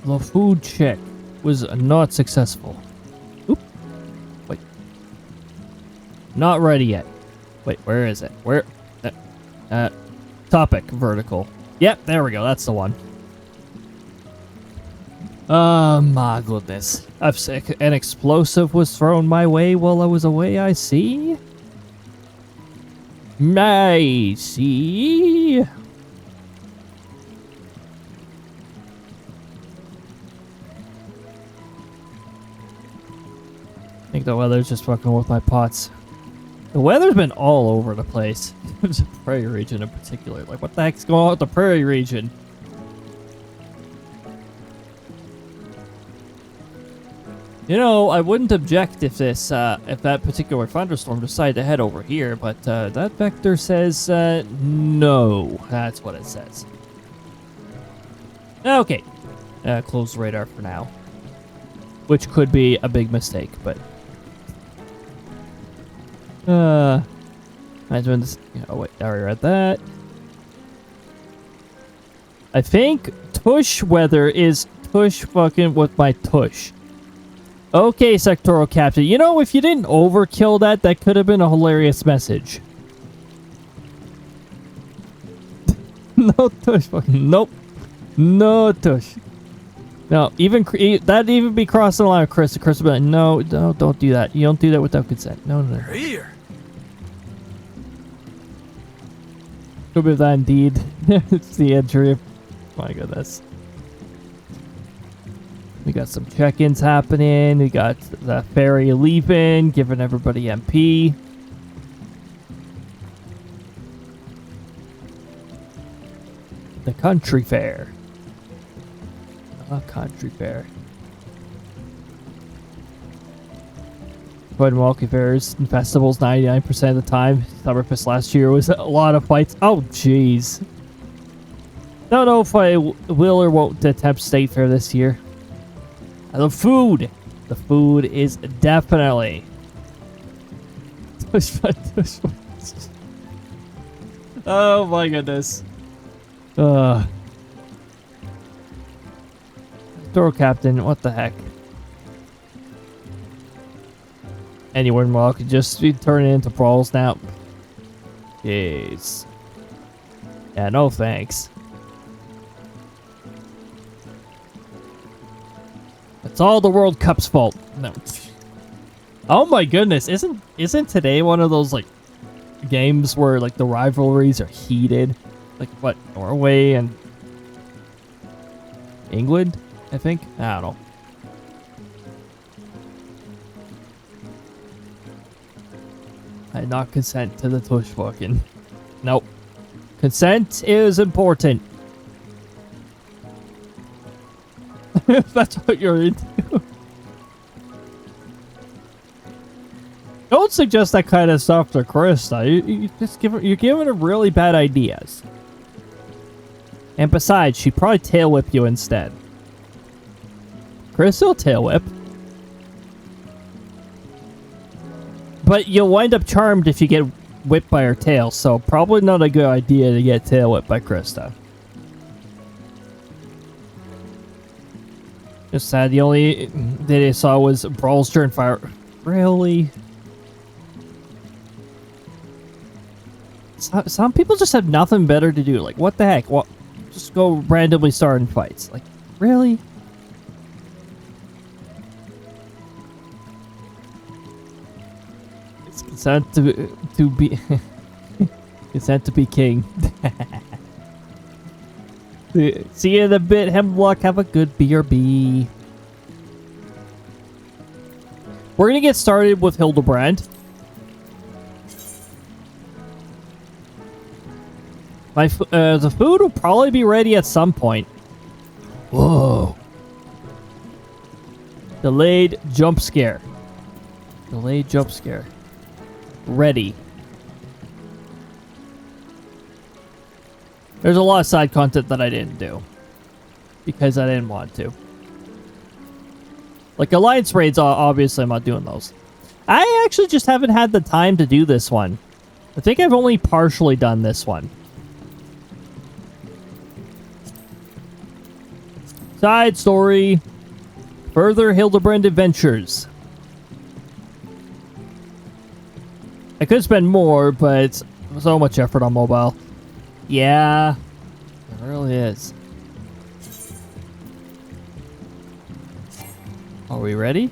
The food check was not successful. Oop. Wait. Not ready yet. Wait, where is it? Where? Topic, vertical. Yep, there we go. That's the one. Oh my goodness. I'm sick. An explosive was thrown my way while I was away, I see. I see. I think the weather's just fucking with my pots. The weather's been all over the place. There's a prairie region in particular. Like, what the heck's going on with the prairie region? You know, I wouldn't object if this, if that particular thunderstorm decided to head over here, but that vector says, no. That's what it says. Okay. Close the radar for now. Which could be a big mistake, but... I'm doing this... Oh, wait, I already read that. I think tush weather is tush fucking with my tush. Okay, sectoral captain. You know, if you didn't overkill that, that could have been a hilarious message. No tush fucking... Nope. No tush. No, even... That'd even be crossing the line with Chris. Chris would be like, no, don't do that. You don't do that without consent. No. Here. Could be that indeed. It's the entry. My goodness. We got some check-ins happening. We got the ferry leaving, giving everybody MP. The country fair. A country fair. But walking fairs and festivals 99% of the time. Summerfest last year was a lot of fights. Oh, jeez. Don't know if I will or won't attempt State Fair this year. The food. The food is definitely. Oh my goodness. Door captain, what the heck? Anyone well could just be turning into brawls now. Jeez. Yeah, no thanks. It's all the World Cup's fault. No. Oh my goodness, isn't today one of those like games where like the rivalries are heated? Like what, Norway and England, I think? I don't know. I not consent to the tush fucking. Nope. Consent is important. If that's what you're into. Don't suggest that kind of stuff to Krista. You just you're giving her really bad ideas. And besides, she'd probably tail whip you instead. Krista will tail whip. But you'll wind up charmed if you get whipped by her tail, so probably not a good idea to get tail whipped by Krista. Just sad, the only that I saw was brawls during fire. Really? Some people just have nothing better to do. Like, what the heck? What? Just go randomly starting fights. Like, really? It's consent to be consent to be king. See you in a bit, Hemlock. Have a good BRB. We're gonna get started with Hildibrand. The food will probably be ready at some point. Whoa. Delayed jump scare. Delayed jump scare. Ready. There's a lot of side content that I didn't do. Because I didn't want to. Like Alliance raids, obviously I'm not doing those. I actually just haven't had the time to do this one. I think I've only partially done this one. Side story. Further Hildibrand adventures. I could spend more, but so much effort on mobile. Yeah, it really is. Are we ready?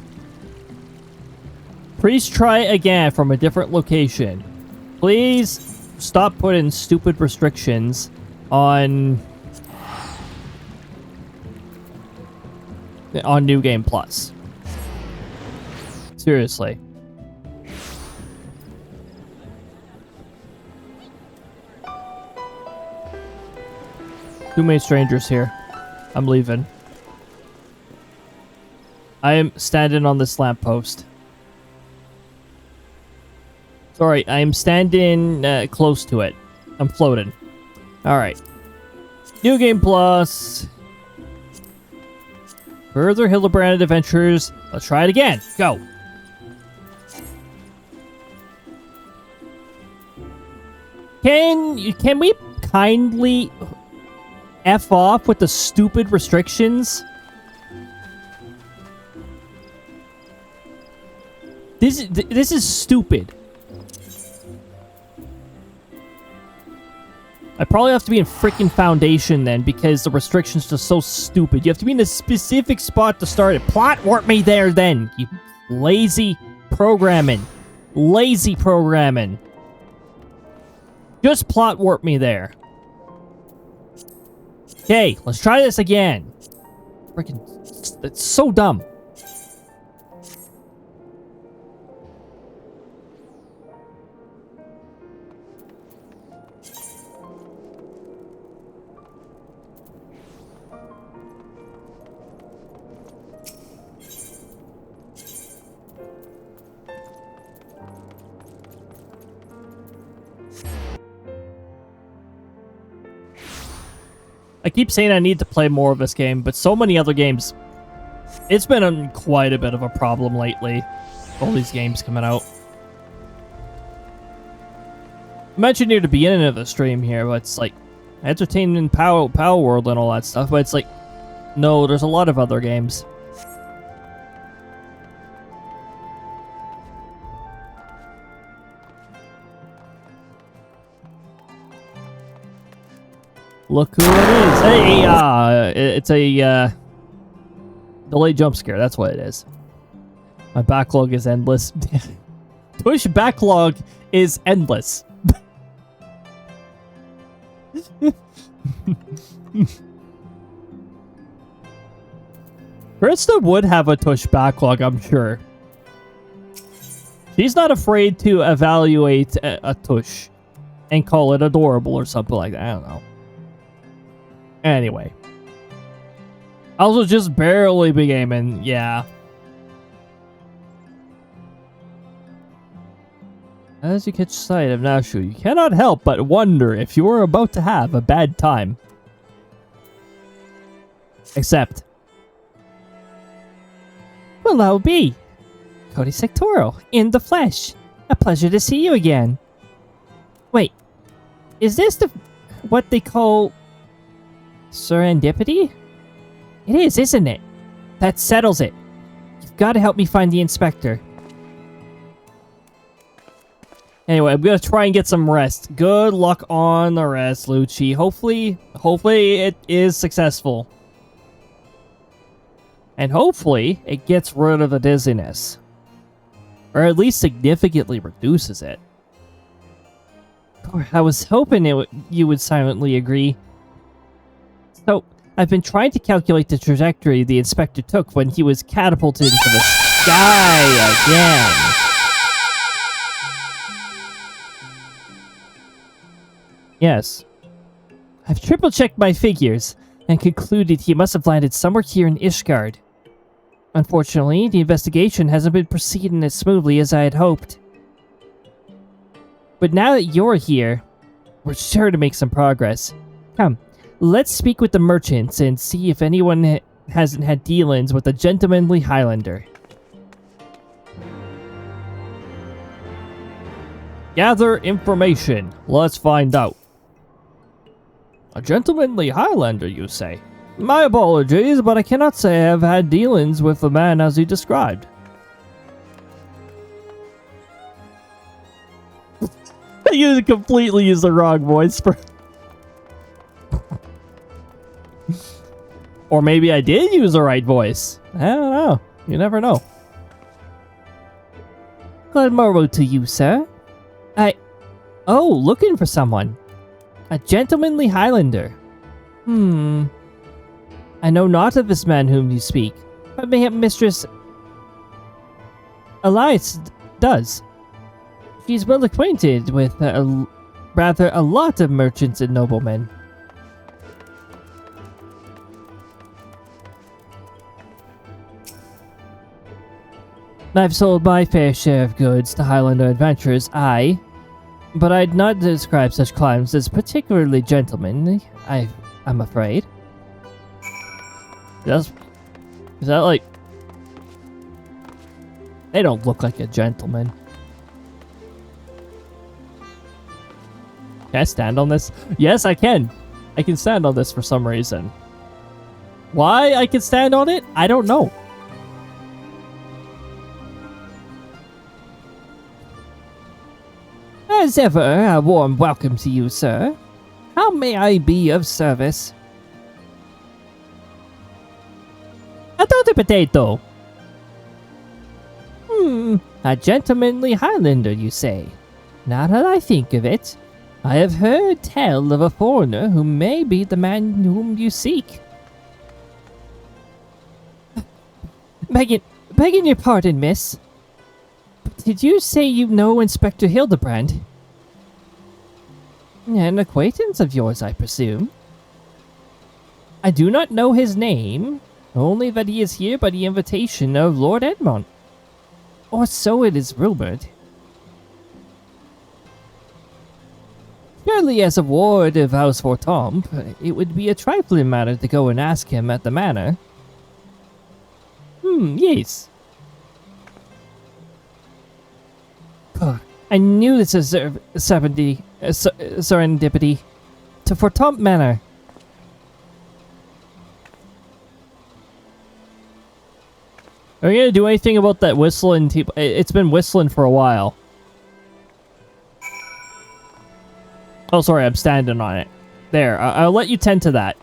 Please try again from a different location. Please stop putting stupid restrictions on New Game Plus. Seriously. Too many strangers here. I'm leaving. I am standing on this lamppost. Sorry, I am standing close to it. I'm floating. Alright. New Game Plus. Further Hildibrand adventures. Let's try it again. Go. Can we kindly F off with the stupid restrictions? This is stupid. I probably have to be in freaking Foundation then, because the restrictions are so stupid. You have to be in a specific spot to start it. Plot warp me there then, you lazy programming. Lazy programming. Just plot warp me there. Okay, let's try this again. Freaking, it's so dumb. I keep saying I need to play more of this game, but so many other games... It's been quite a bit of a problem lately. All these games coming out. I mentioned near the beginning of the stream here, but it's like... Entertainment, Power World and all that stuff, but it's like... No, there's a lot of other games. Look who it is. Hey, it's a delayed jump scare. That's what it is. My backlog is endless. Push backlog is endless. Krista would have a tush backlog, I'm sure. She's not afraid to evaluate a tush and call it adorable or something like that. I don't know. Anyway. Also just barely be gaming, yeah. As you catch sight of Nashu, you cannot help but wonder if you are about to have a bad time. Except... Well, that'll be Cody Sectoral, in the flesh. A pleasure to see you again. Wait, is this what they call... serendipity? It is, isn't it? That settles it. You've got to help me find the inspector. Anyway, I'm gonna try and get some rest. Good luck on the rest, Lucci. Hopefully it is successful. And hopefully it gets rid of the dizziness. Or at least significantly reduces it. I was hoping you would silently agree. So, I've been trying to calculate the trajectory the inspector took when he was catapulted into the sky again. Yes. I've triple-checked my figures and concluded he must have landed somewhere here in Ishgard. Unfortunately, the investigation hasn't been proceeding as smoothly as I had hoped. But now that you're here, we're sure to make some progress. Come. Let's speak with the merchants and see if anyone hasn't had dealings with a gentlemanly Highlander. Gather information. Let's find out. A gentlemanly Highlander, you say? My apologies, but I cannot say I have had dealings with the man as you described. You completely used the wrong voice for... Or maybe I did use the right voice. I don't know. You never know. Good morrow to you, sir. Oh, looking for someone. A gentlemanly Highlander. I know not of this man whom you speak, but mayhap Mistress Elias does. She's well acquainted with a lot of merchants and noblemen. I've sold my fair share of goods to Highlander adventurers, but I'd not describe such climbs as particularly gentlemanly, I'm afraid. Is that like... They don't look like a gentleman. Can I stand on this? Yes, I can. I can stand on this for some reason. Why I can stand on it? I don't know. As ever, a warm welcome to you, sir. How may I be of service? A potato. A gentlemanly Highlander, you say? Now that I think of it, I have heard tell of a foreigner who may be the man whom you seek. Begging your pardon, miss. Did you say you know Inspector Hildibrand? An acquaintance of yours, I presume. I do not know his name, only that he is here by the invitation of Lord Edmond. Or so it is rumored. Surely as a ward of House Fortomp, it would be a trifling matter to go and ask him at the manor. Yes. I knew this was serendipity to Fortomp Manor. Are you gonna do anything about that whistling? It's been whistling for a while. Oh, sorry, I'm standing on it. There, I'll let you tend to that.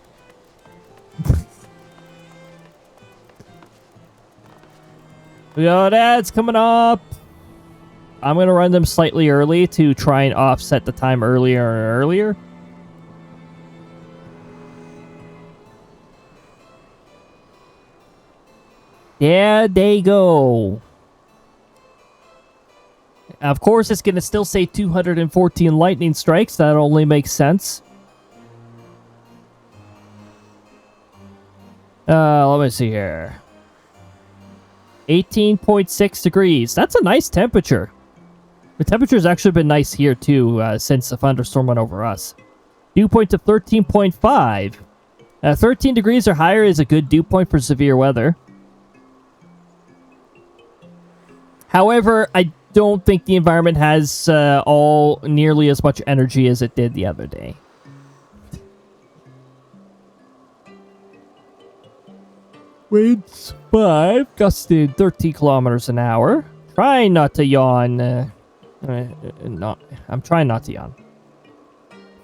We got ads coming up. I'm going to run them slightly early to try and offset the time earlier and earlier. There they go. Of course, it's going to still say 214 lightning strikes. That only makes sense. Let me see here. 18.6 degrees. That's a nice temperature. The temperature's actually been nice here, too, since the thunderstorm went over us. Dew point of 13.5. 13 degrees or higher is a good dew point for severe weather. However, I don't think the environment has all nearly as much energy as it did the other day. Winds 5, gusting 13 kilometers an hour. Trying not to yawn. I'm trying not to yawn.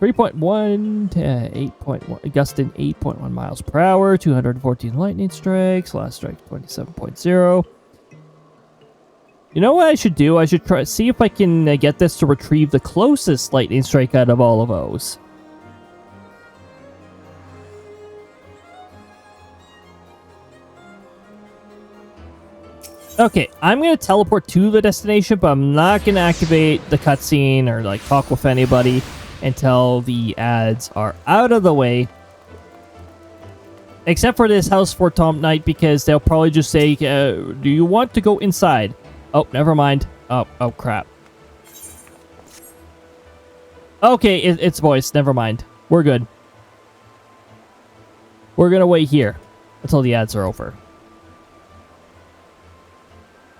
3.1 to 8.1, gusting 8.1 miles per hour. 214 lightning strikes. Last strike 27.0. You know what I should do? I should try see if I can get this to retrieve the closest lightning strike out of all of those. Okay, I'm going to teleport to the destination, but I'm not going to activate the cutscene or like talk with anybody until the ads are out of the way. Except for this House Fortomp night, because they'll probably just say, do you want to go inside? Oh, never mind. Oh crap. Okay, it's voice. Never mind. We're good. We're going to wait here until the ads are over.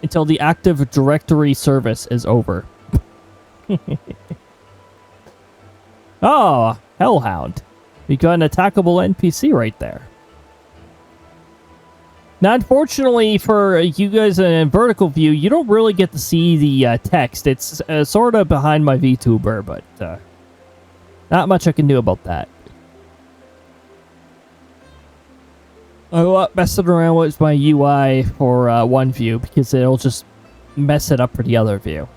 Until the Active Directory service is over. Oh, Hellhound. We got an attackable NPC right there. Now, unfortunately for you guys in vertical view, you don't really get to see the text. It's sort of behind my VTuber, but not much I can do about that. I'm not messing around with my UI for one view because it'll just mess it up for the other view.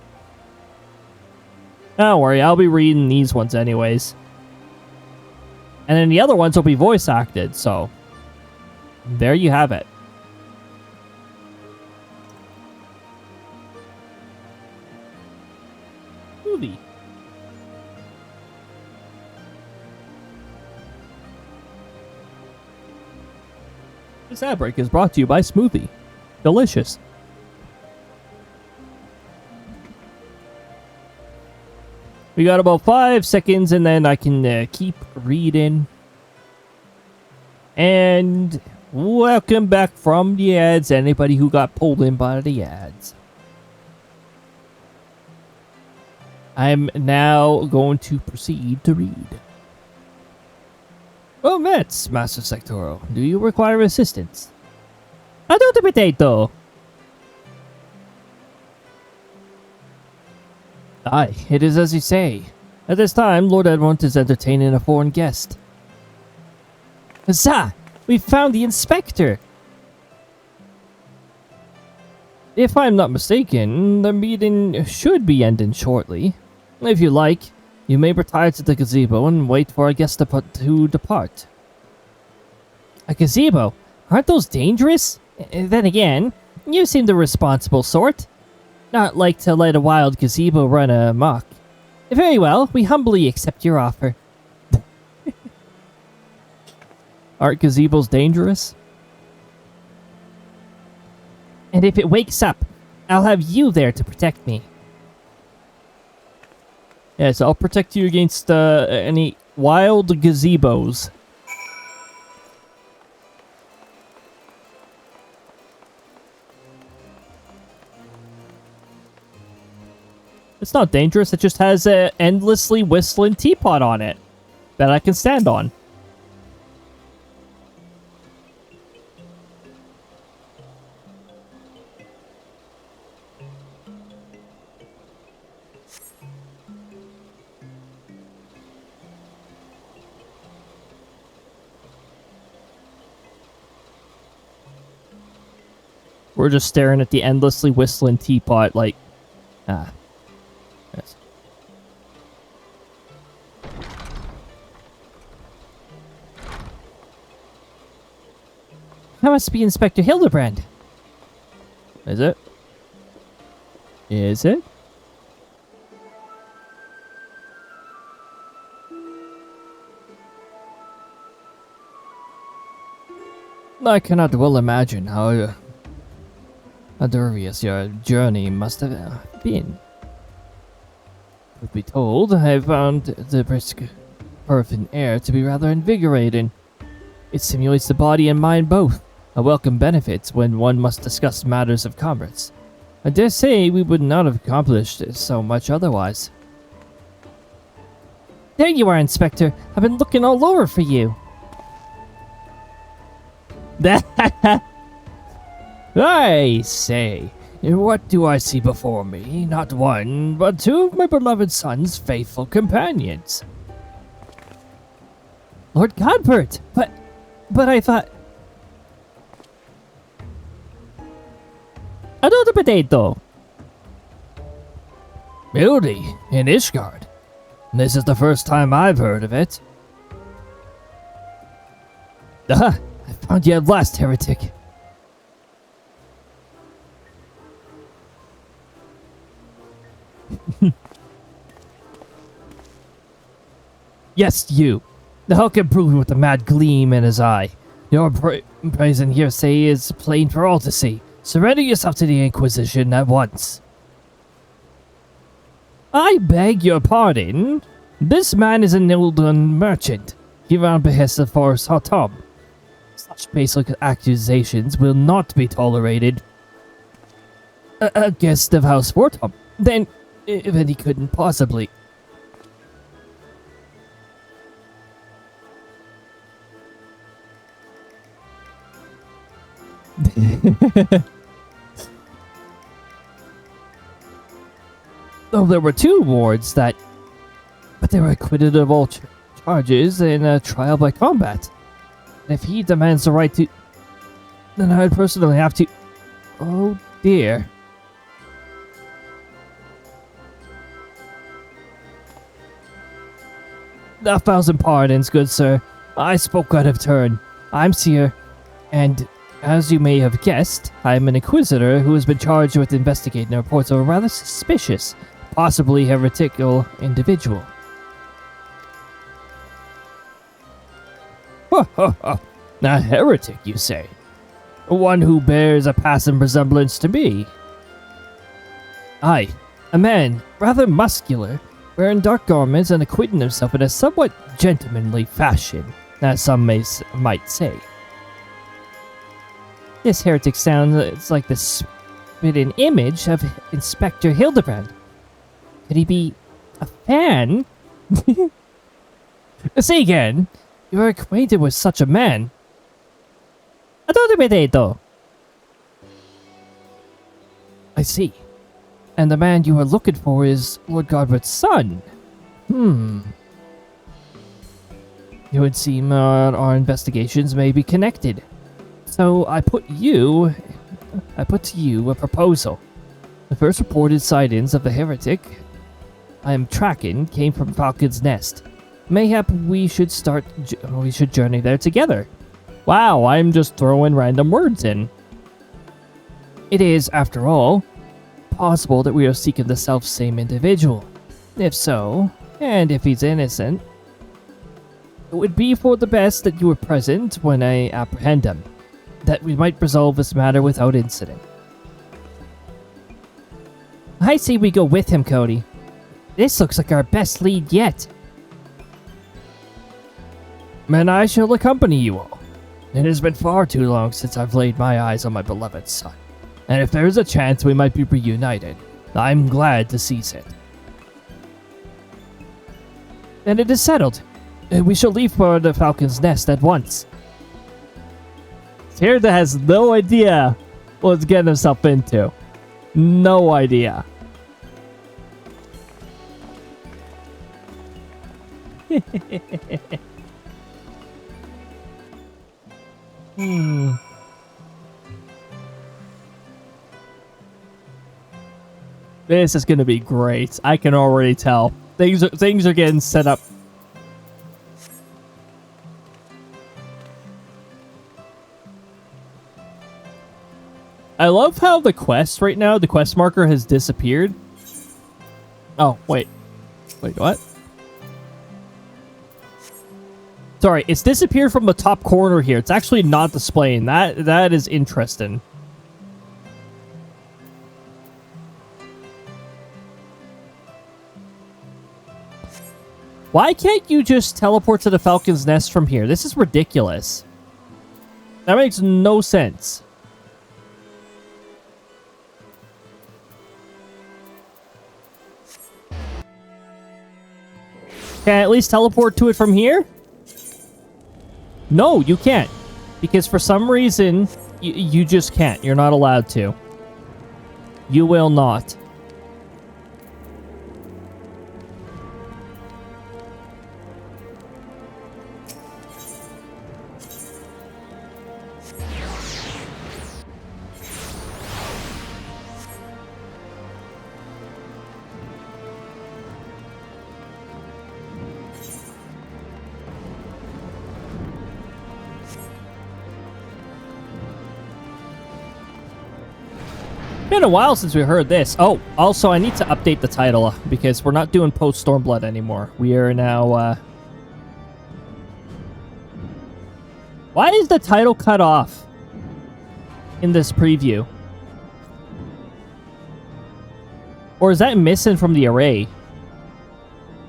Don't worry, I'll be reading these ones anyways. And then the other ones will be voice acted, so there you have it. Movie. This ad break is brought to you by Smoothie. Delicious. We got about 5 seconds and then I can keep reading. And welcome back from the ads, anybody who got pulled in by the ads. I'm now going to proceed to read. Well met, Master Sectoral. Do you require assistance? I do the potato. Aye, it is as you say. At this time, Lord Edmund is entertaining a foreign guest. Huzzah! We found the inspector! If I'm not mistaken, the meeting should be ending shortly. If you like, you may retire to the gazebo and wait for a guest to depart. A gazebo? Aren't those dangerous? Then again, you seem the responsible sort. Not like to let a wild gazebo run amok. Very well, we humbly accept your offer. Aren't gazebos dangerous? And if it wakes up, I'll have you there to protect me. Yes, I'll protect you against any wild gazebos. It's not dangerous, it just has an endlessly whistling teapot on it that I can stand on. We're just staring at the endlessly whistling teapot like, ah. Yes. That must be Inspector Hildibrand. Is it? Is it? I cannot well imagine how arduous your journey must have been. Truth be told, I found the brisk earthen air to be rather invigorating. It stimulates the body and mind both, a welcome benefit when one must discuss matters of commerce. I dare say we would not have accomplished so much otherwise. There you are, Inspector. I've been looking all over for you. I say, what do I see before me? Not one, but two of my beloved son's faithful companions. Lord Godbert, but I thought... Another potato. Beauty in Ishgard. This is the first time I've heard of it. Ah, I found you at last, heretic. Yes, you. The Hulk improved with a mad gleam in his eye. Your brazen hearsay is plain for all to see. Surrender yourself to the Inquisition at once. I beg your pardon. This man is an Ildan merchant, here on behest of Forest Hottom. Such basic accusations will not be tolerated. A guest of House Fortom. Then he couldn't possibly. Though there were 2 wards but they were acquitted of all charges in a trial by combat. And if he demands the right to, then I'd personally have to. Oh dear. 1,000 pardons, good sir. I spoke out of turn. I'm Seer, and as you may have guessed, I am an inquisitor who has been charged with investigating reports of a rather suspicious, possibly heretical individual. Ho ho ho! A heretic, you say? One who bears a passing resemblance to me? Aye, a man, rather muscular, wearing dark garments and acquitting himself in a somewhat gentlemanly fashion, as some might say. This heretic sounds like the spitting image of Inspector Hildibrand. Could he be a fan? Say again, you are acquainted with such a man. I see. And the man you are looking for is Lord Godward's son. It would seem our investigations may be connected. So I put to you a proposal. The first reported sightings of the heretic I am tracking came from Falcon's Nest. Mayhap we should journey there together. Wow, I'm just throwing random words in. It is, after all, possible that we are seeking the self-same individual. If so, and if he's innocent, it would be for the best that you were present when I apprehend him, that we might resolve this matter without incident. I say we go with him, Cody. This looks like our best lead yet. And I shall accompany you all. It has been far too long since I've laid my eyes on my beloved son, and if there is a chance we might be reunited, I'm glad to seize it. And it is settled. We shall leave for the Falcon's Nest at once. Tirda has no idea what he's getting himself into. No idea. This is gonna be great. I can already tell. Things are getting set up. I love how the quest right now, the quest marker has disappeared. Oh, wait. Wait, what? Sorry, it's disappeared from the top corner here. It's actually not displaying. That is interesting. Why can't you just teleport to the Falcon's Nest from here? This is ridiculous. That makes no sense. Can I at least teleport to it from here? No, you can't. Because for some reason, you just can't. You're not allowed to. You will not. Been a while since we heard this. Oh, also I need to update the title because we're not doing Post Stormblood anymore. We are now Why is the title cut off in this preview? Or is that missing from the array?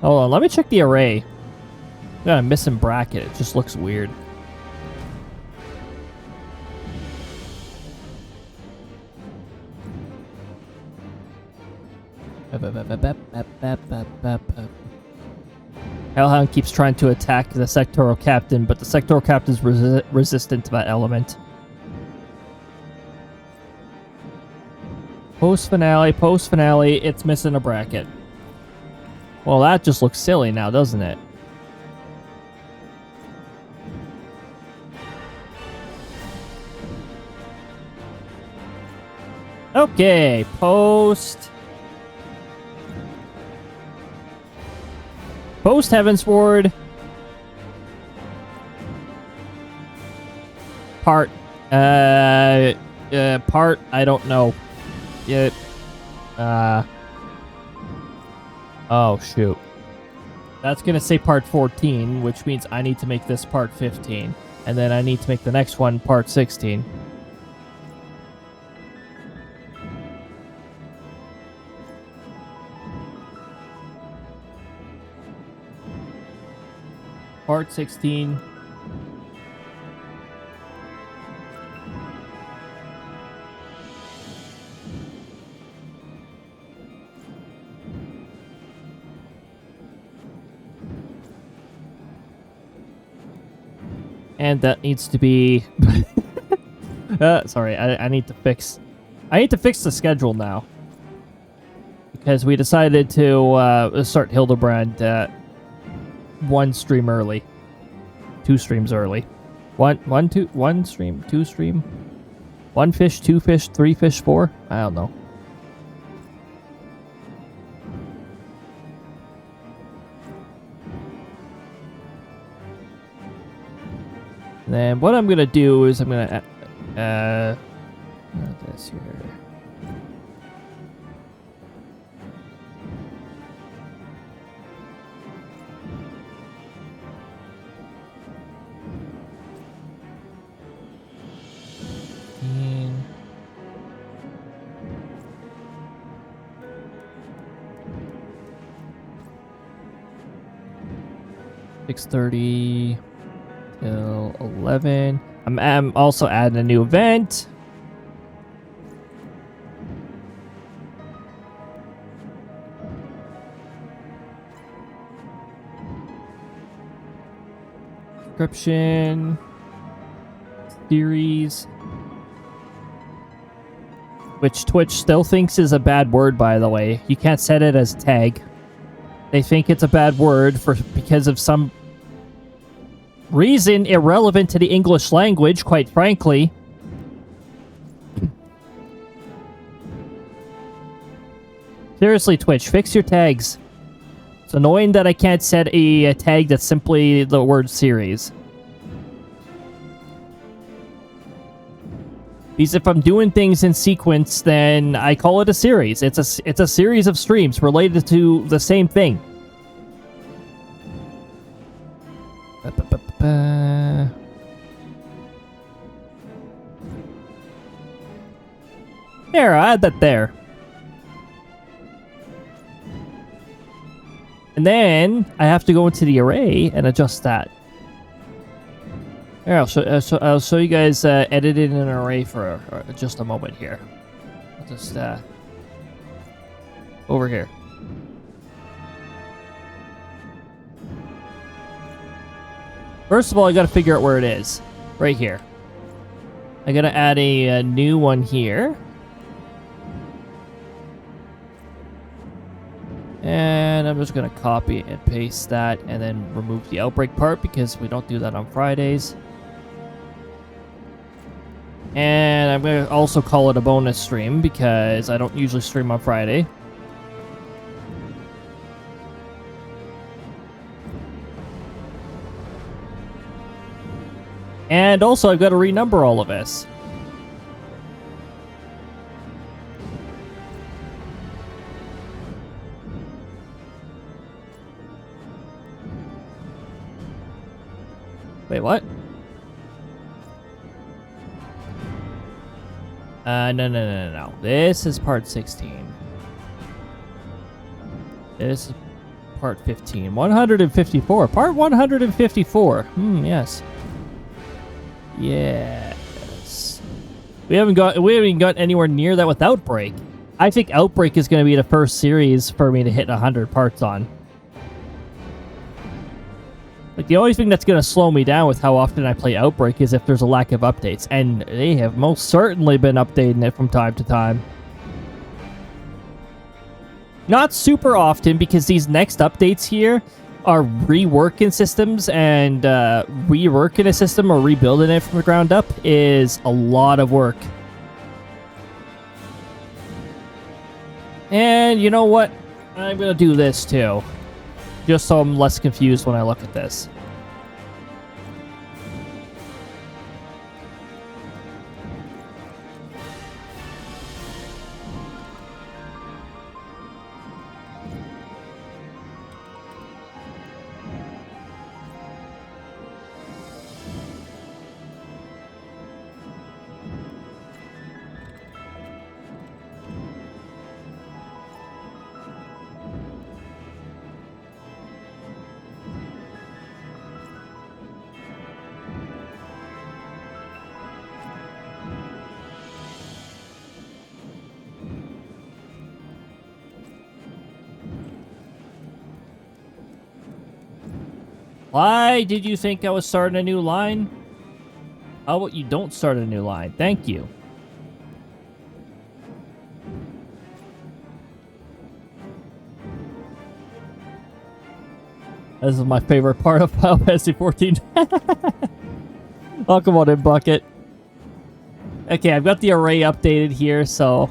Hold on, let me check the array. Got a missing bracket. It just looks weird. Hellhound keeps trying to attack the sectoral captain, but the sectoral captain is resistant to that element. Post-finale, post-finale, it's missing a bracket. Well, that just looks silly now, doesn't it? Okay, Post-Heavensward. Part, I don't know. Oh, shoot. That's gonna say part 14, which means I need to make this part 15. And then I need to make the next one part 16. Part 16. And that needs to be... sorry, I need to fix... I need to fix the schedule now. Because we decided to start Hildibrand one stream early. 2 streams early. One stream, 2 stream. 1 fish, 2 fish, 3 fish, 4? I don't know. Then what I'm gonna do is I'm gonna this here. $6:30 till 11. I'm also adding a new event. Description. Series. Which Twitch still thinks is a bad word, by the way. You can't set it as tag. They think it's a bad word because of some reason irrelevant to the English language, quite frankly. Seriously, Twitch, fix your tags. It's annoying that I can't set a tag that's simply the word series. Because if I'm doing things in sequence, then I call it a series. It's a series of streams related to the same thing. There, I add that there. And then I have to go into the array and adjust that. Here, I'll show you guys editing an array for just a moment here. I'll just over here. First of all, I gotta figure out where it is. Right here. I gotta add a new one here. And I'm just gonna copy and paste that and then remove the outbreak part because we don't do that on Fridays. And I'm gonna also call it a bonus stream because I don't usually stream on Friday. And also, I've got to renumber all of this. Wait, what? No. This is part 16. This is part 15. 154. Part 154. Yes. Yes. We haven't even got anywhere near that with Outbreak. I think Outbreak is going to be the first series for me to hit 100 parts on. Like, the only thing that's going to slow me down with how often I play Outbreak is if there's a lack of updates. And they have most certainly been updating it from time to time. Not super often, because these next updates here are reworking systems, and reworking a system or rebuilding it from the ground up is a lot of work. And you know what? I'm going to do this too, just so I'm less confused when I look at this. Why did you think I was starting a new line? How about you don't start a new line? Thank you. This is my favorite part of Final Fantasy 14. Oh, come on in, Bucket. Okay, I've got the array updated here, so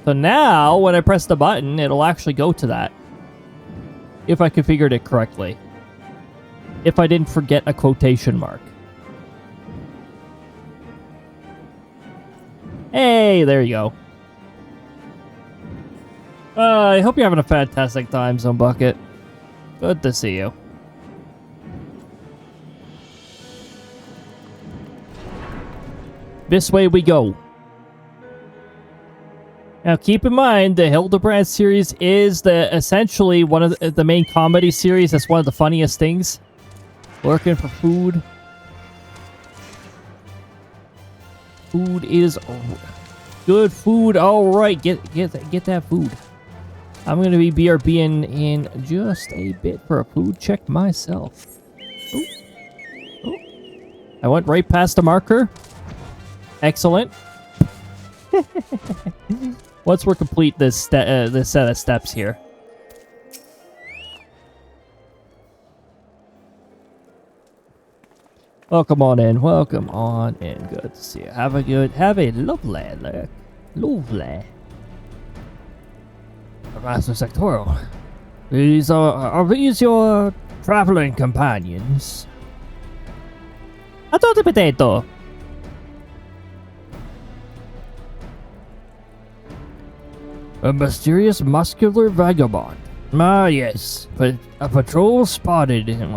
now, when I press the button, it'll actually go to that. If I configured it correctly. If I didn't forget a quotation mark. Hey, there you go. I hope you're having a fantastic time, Zone Bucket. Good to see you. This way we go. Now, keep in mind, the Hildibrand series is essentially one of the main comedy series. That's one of the funniest things. Looking for food. Food is good food. All right, get that food. I'm gonna be BRBing in just a bit for a food check myself. Ooh. Ooh. I went right past the marker. Excellent. Once we're complete this set of steps here. Welcome on in. Welcome on in. Good to see you. Have a lovely look. Lovely. Master Sectoral. Are these your traveling companions? I thought the potato. A mysterious muscular vagabond. Ah, yes. But a patrol sighted him,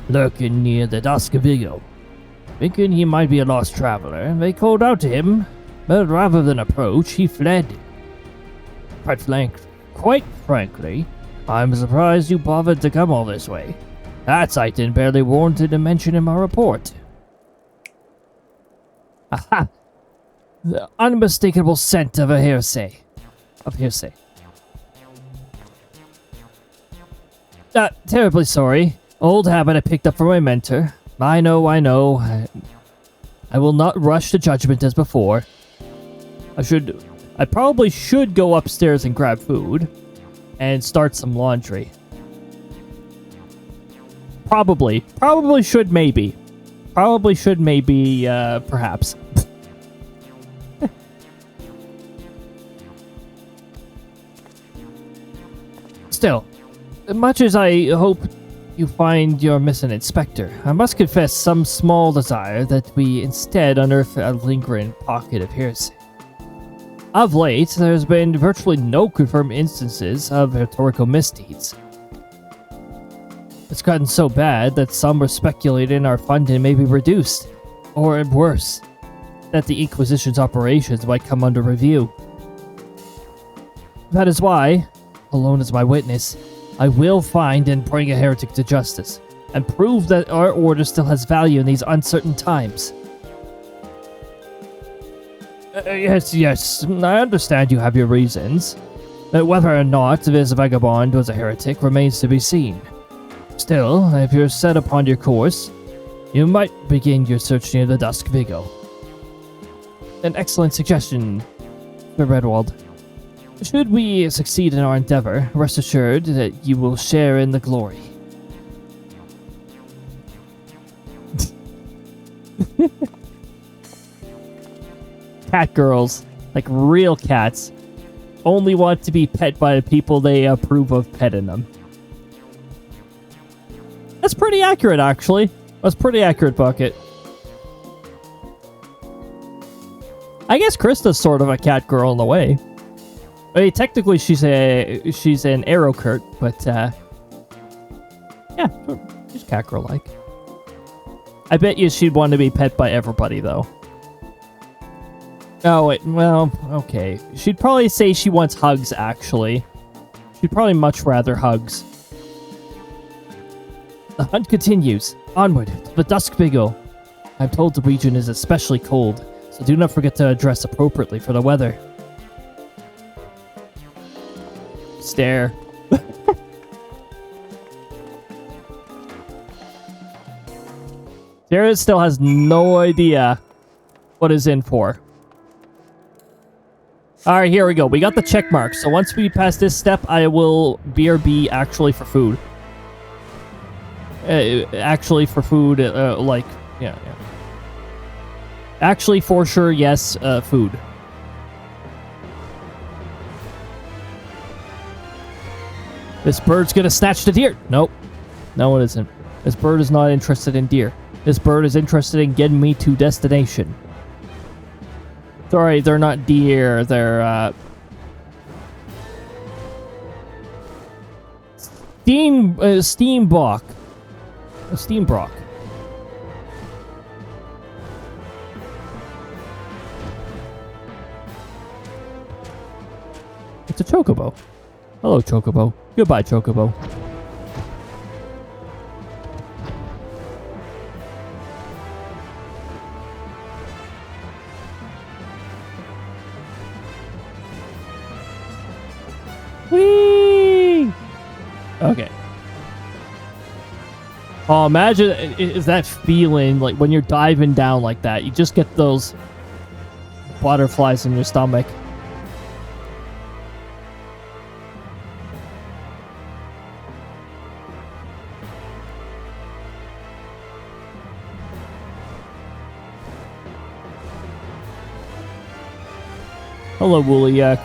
lurking near the Dusk-Vigo. Thinking he might be a lost traveler, they called out to him, but rather than approach, he fled. Quite frankly, I'm surprised you bothered to come all this way. That sighting barely warranted a mention in my report. Aha! The unmistakable scent of a hearsay. Terribly sorry. Old habit I picked up from my mentor. I know. I will not rush to judgment as before. I probably should go upstairs and grab food. And start some laundry. Probably should maybe. Perhaps. Still, much as I hope you find your missing inspector, I must confess some small desire that we instead unearth a lingering pocket of hearsay. Of late, there's been virtually no confirmed instances of historical misdeeds. It's gotten so bad that some are speculating our funding may be reduced, or worse, that the Inquisition's operations might come under review. That is why, alone as my witness, I will find and bring a heretic to justice, and prove that our order still has value in these uncertain times. Yes, I understand you have your reasons. Whether or not this vagabond was a heretic remains to be seen. Still, if you're set upon your course, you might begin your search near the Dusk-Vigo. An excellent suggestion, Mr. Redwald. Should we succeed in our endeavor, rest assured that you will share in the glory. Cat girls, like real cats, only want to be pet by the people they approve of petting them. That's pretty accurate, actually. That's pretty accurate, Bucket. I guess Krista's sort of a cat girl in a way. I mean, technically, she's an arrow Kurt, but yeah, she's cat girl like. I bet you she'd want to be pet by everybody, though. Oh wait, well, okay. She'd probably say she wants hugs. Actually, she'd probably much rather hugs. The hunt continues. Onward to the Dusk Beagle. I'm told the region is especially cold, so do not forget to dress appropriately for the weather. Stare. Jared still has no idea what is in for. Alright, here we go. We got the check mark. So once we pass this step, I will BRB actually for food. Actually for food, like, yeah. Actually, for sure, yes, food. This bird's gonna snatch the deer. Nope. No, it isn't. This bird is not interested in deer. This bird is interested in getting me to destination. Sorry, they're not deer. They're, Steambrock. A Steambrock. It's a chocobo. Hello, chocobo. Goodbye, chocobo. Whee! Okay. Oh, imagine is that feeling like when you're diving down like that, you just get those butterflies in your stomach. Hello, Woolyak.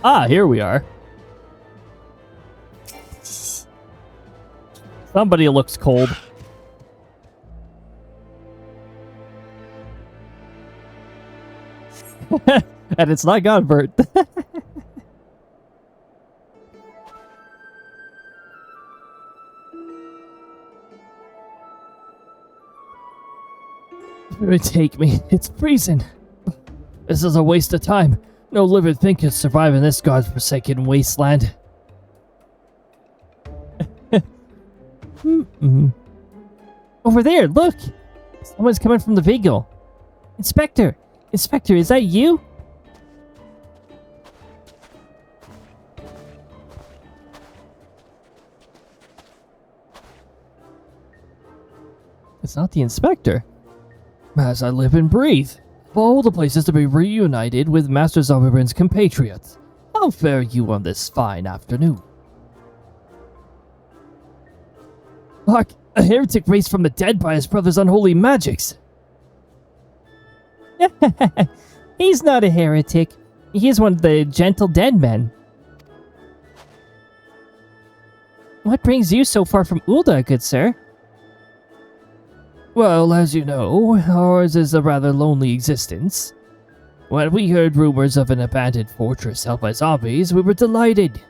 Ah, here we are. Somebody looks cold. And it's not Godbert. Take me. It's freezing. This is a waste of time. No living thing can survive in this godforsaken wasteland. Over there, look! Someone's coming from the Vigil. Inspector! Inspector, is that you? It's not the Inspector. As I live and breathe. Of all the places to be reunited with Master Zombibrand's compatriots, how fare you on this fine afternoon? Hark! A heretic raised from the dead by his brother's unholy magics! He's not a heretic. He's one of the gentle dead men. What brings you so far from Ulda, good sir? Well, as you know, ours is a rather lonely existence. When we heard rumors of an abandoned fortress held by zombies, we were delighted.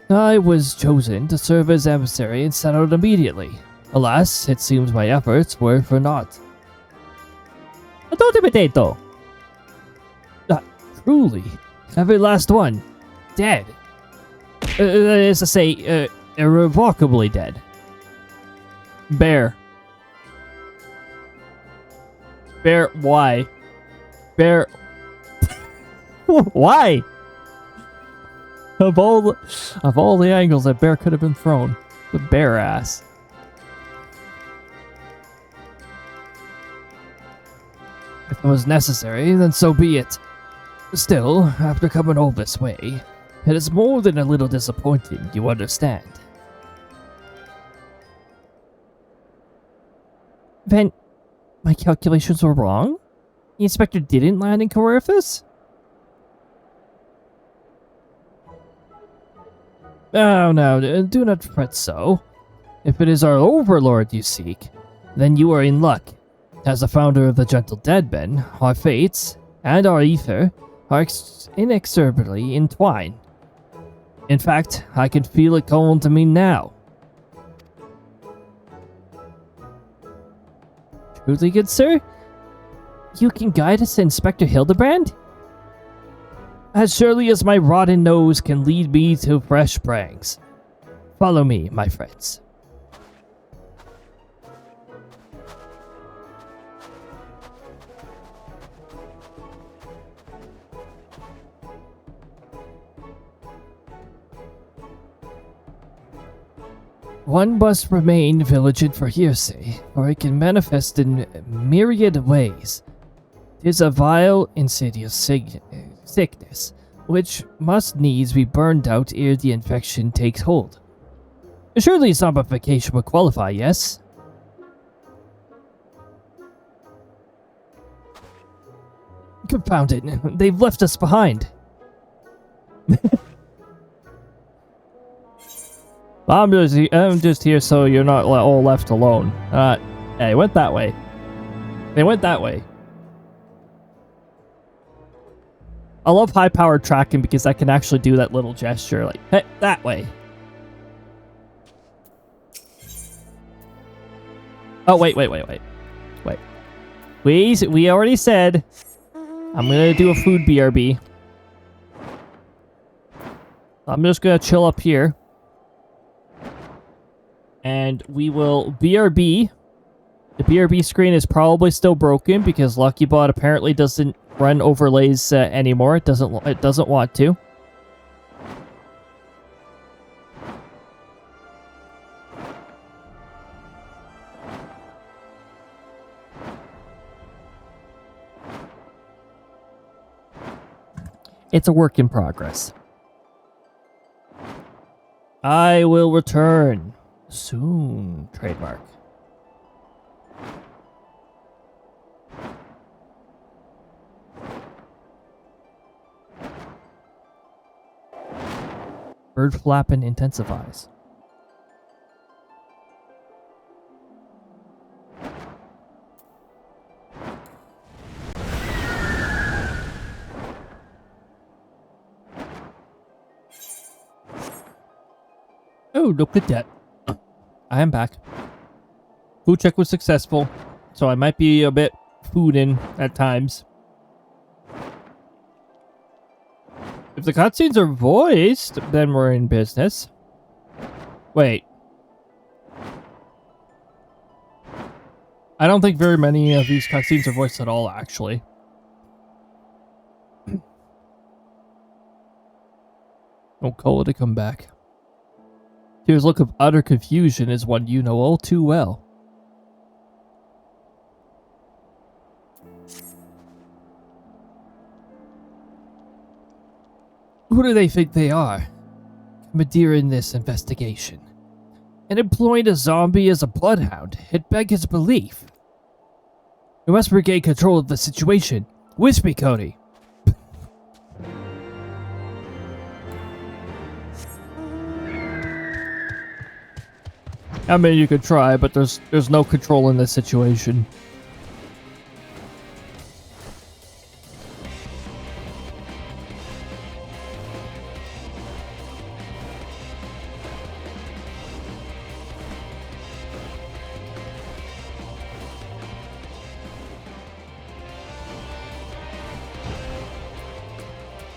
I was chosen to serve as emissary and set out immediately. Alas, it seems my efforts were for naught. Potato potato! Truly, every last one, dead. Is to say, irrevocably dead. Bear. Bear, why? Bear... Why? of all the angles that bear could have been thrown, the bare ass. If it was necessary, then so be it. Still, after coming all this way, it is more than a little disappointing, you understand. Then, my calculations were wrong? The inspector didn't land in Coryphus? Oh no, do not fret so. If it is our overlord you seek, then you are in luck. As the founder of the Gentle Deadmen, our fates, and our ether, are inexorably entwined. In fact, I can feel it calling to me now. Truly, good sir? You can guide us to Inspector Hildibrand? As surely as my rotten nose can lead me to fresh pranks. Follow me, my friends. One must remain vigilant for hearsay, for it can manifest in myriad ways. 'Tis a vile, insidious sickness, which must needs be burned out ere the infection takes hold. Surely zombification would qualify, yes? Confound it, they've left us behind. I'm just here so you're not all left alone. Yeah, it went that way. They went that way. I love high-powered tracking because I can actually do that little gesture, like, hey, that way. Oh, wait. We already said I'm gonna do a food BRB. I'm just gonna chill up here. And we will BRB. The BRB screen is probably still broken because LuckyBot apparently doesn't run overlays anymore. It doesn't want to. It's a work in progress. I will return soon. Trademark. Bird flapping intensifies. Oh, look at that. I am back. Food check was successful, so I might be a bit fooding at times. If the cutscenes are voiced, then we're in business. Wait. I don't think very many of these cutscenes are voiced at all, actually. Don't call it to come back. His look of utter confusion is one you know all too well. Who do they think they are? Commandeering this investigation. And employing a zombie as a bloodhound, it beggars belief. We must regain control of the situation. With me, Cody. I mean, you could try, but there's no control in this situation.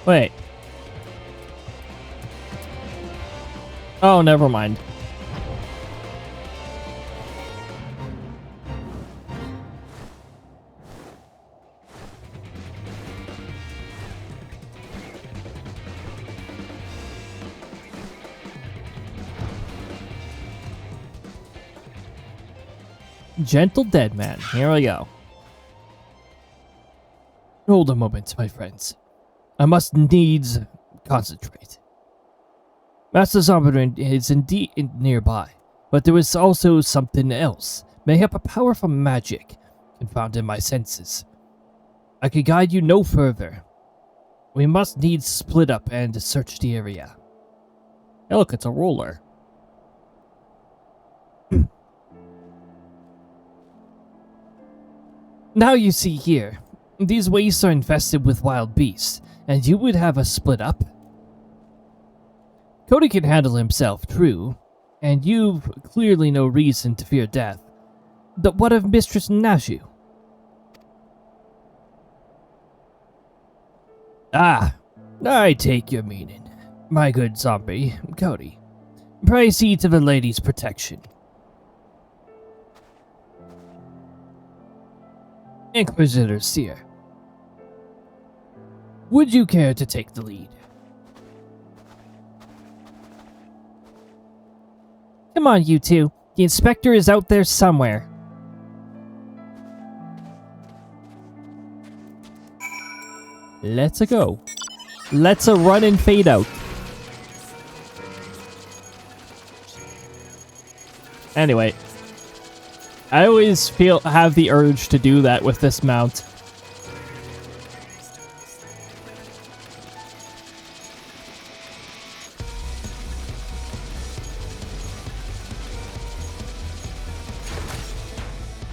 Wait. Oh, never mind. Gentle dead man. Here we go. Hold a moment, my friends. I must needs concentrate. Master Zombie is indeed nearby, but there is also something else. Mayhap a powerful magic confounded my senses. I could guide you no further. We must needs split up and search the area. Hey, look, it's a roller. Now you see here, these wastes are infested with wild beasts, and you would have us split up? Cody can handle himself, true, and you've clearly no reason to fear death. But what of Mistress Nashu? Ah, I take your meaning, my good zombie, Cody. Pray see to the lady's protection. Inquisitor Seer, would you care to take the lead? Come on, you two. The inspector is out there somewhere. Let's go. Let's run and fade out. Anyway, I always have the urge to do that with this mount.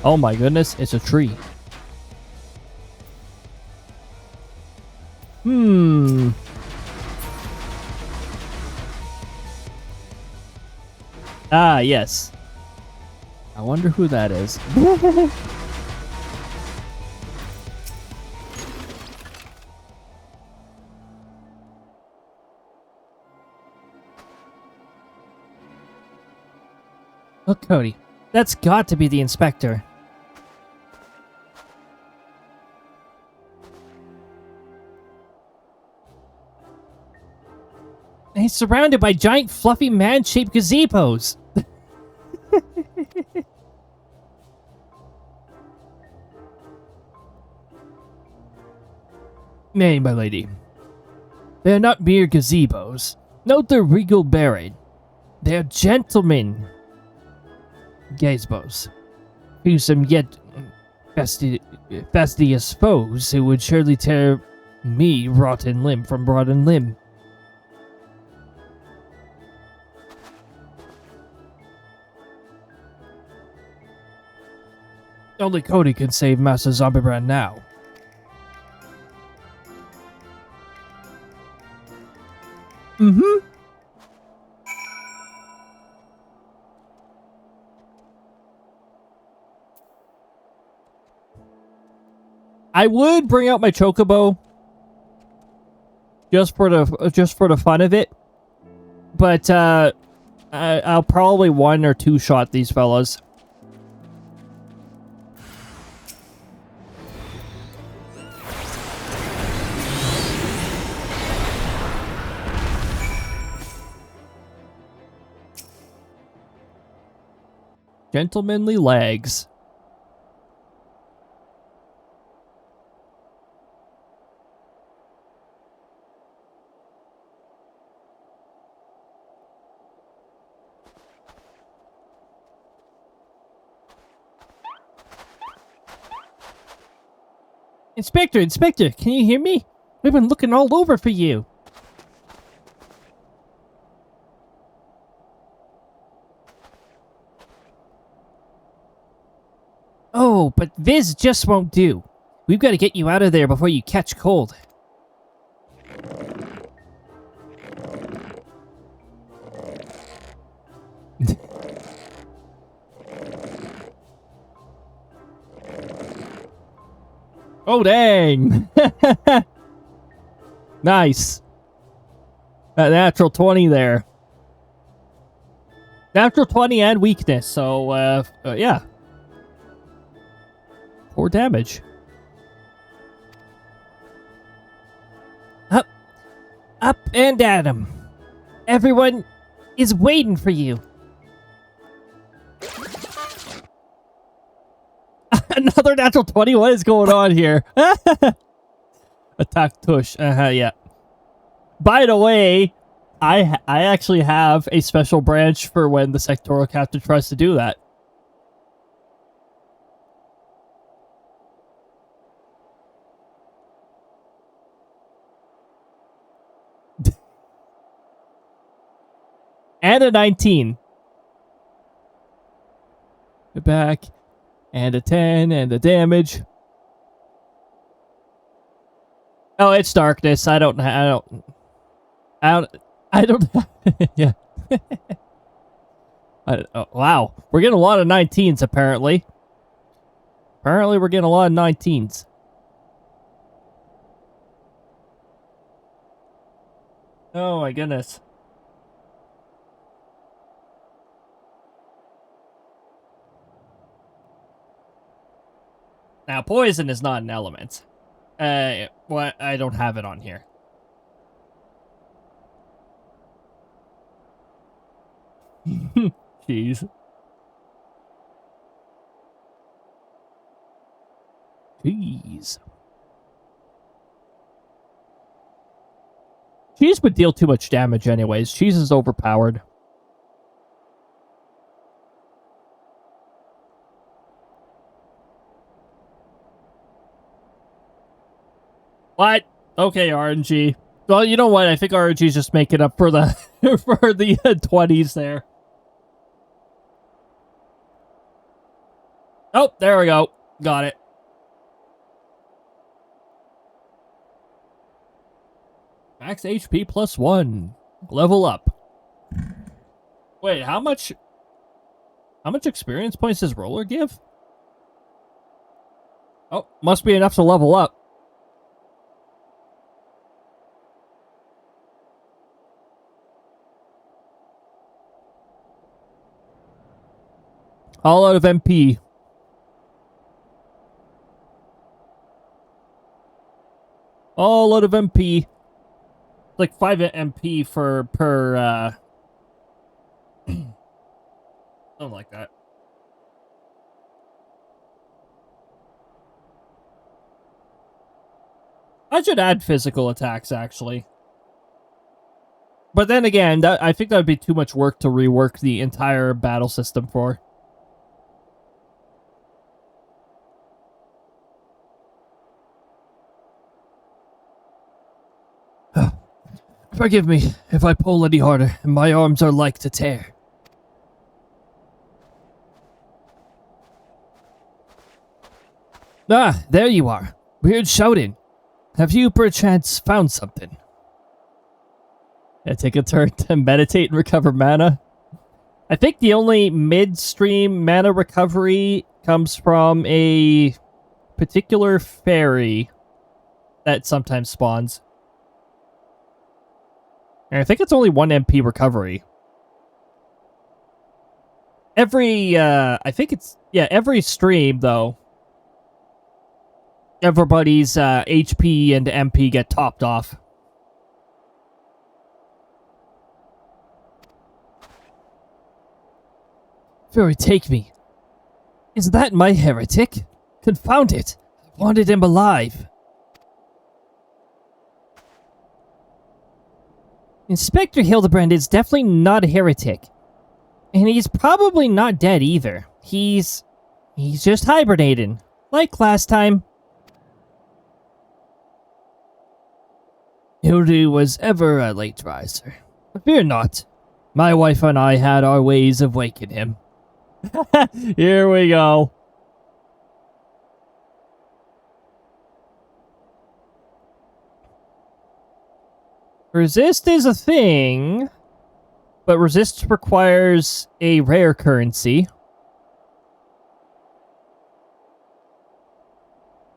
Oh my goodness, it's a tree. Ah, yes. I wonder who that is. Look, Cody. That's got to be the inspector. He's surrounded by giant, fluffy, man-shaped gazebos. Nay, my lady. They are not mere gazebos. Note their regal bearing. They are gentlemen. Gazebos. Who some yet fastidious foes who would surely tear me rotten limb from rotten limb. Only Cody can save Master Zombiebrand now. I would bring out my chocobo just for the fun of it, but I'll probably one or two shot these fellas. Gentlemanly legs. Inspector, can you hear me? We've been looking all over for you. Oh, but this just won't do. We've got to get you out of there before you catch cold. Oh, dang. Nice. That natural 20 there. Natural 20 and weakness, so, yeah. 4 damage. Up and at him. Everyone is waiting for you. Another natural 20? What is going on here? Attack tush. Yeah. By the way, I actually have a special branch for when the sectoral captain tries to do that. And a 19. Back. And a 10. And the damage. Oh, it's darkness. I don't. Yeah. Oh, wow. We're getting a lot of 19s, apparently. Apparently, we're getting a lot of 19s. Oh, my goodness. Now, poison is not an element. Well, I don't have it on here. Jeez. Jeez. Cheese would deal too much damage anyways. Cheese is overpowered. What? Okay, RNG. Well, you know what? I think RNG is just making up for the for the 20s there. Oh, there we go. Got it. Max HP +1. Level up. Wait, how much experience points does Roller give? Oh, must be enough to level up. All out of MP. All out of MP. Like 5 MP per something like that. I should add physical attacks, actually. But then again, I think that would be too much work to rework the entire battle system for. Forgive me if I pull any harder. My arms are like to tear. Ah, there you are. Weird shouting. Have you perchance found something? Yeah, take a turn to meditate and recover mana. I think the only midstream mana recovery comes from a particular fairy that sometimes spawns. And I think it's only 1 MP recovery. Every stream, though, everybody's HP and MP get topped off. Fury, take me. Is that my heretic? Confound it. I wanted him alive. Inspector Hildibrand is definitely not a heretic. And he's probably not dead either. He's just hibernating. Like last time. Hildy was ever a late riser. Fear not. My wife and I had our ways of waking him. Here we go. Resist is a thing, but resist requires a rare currency.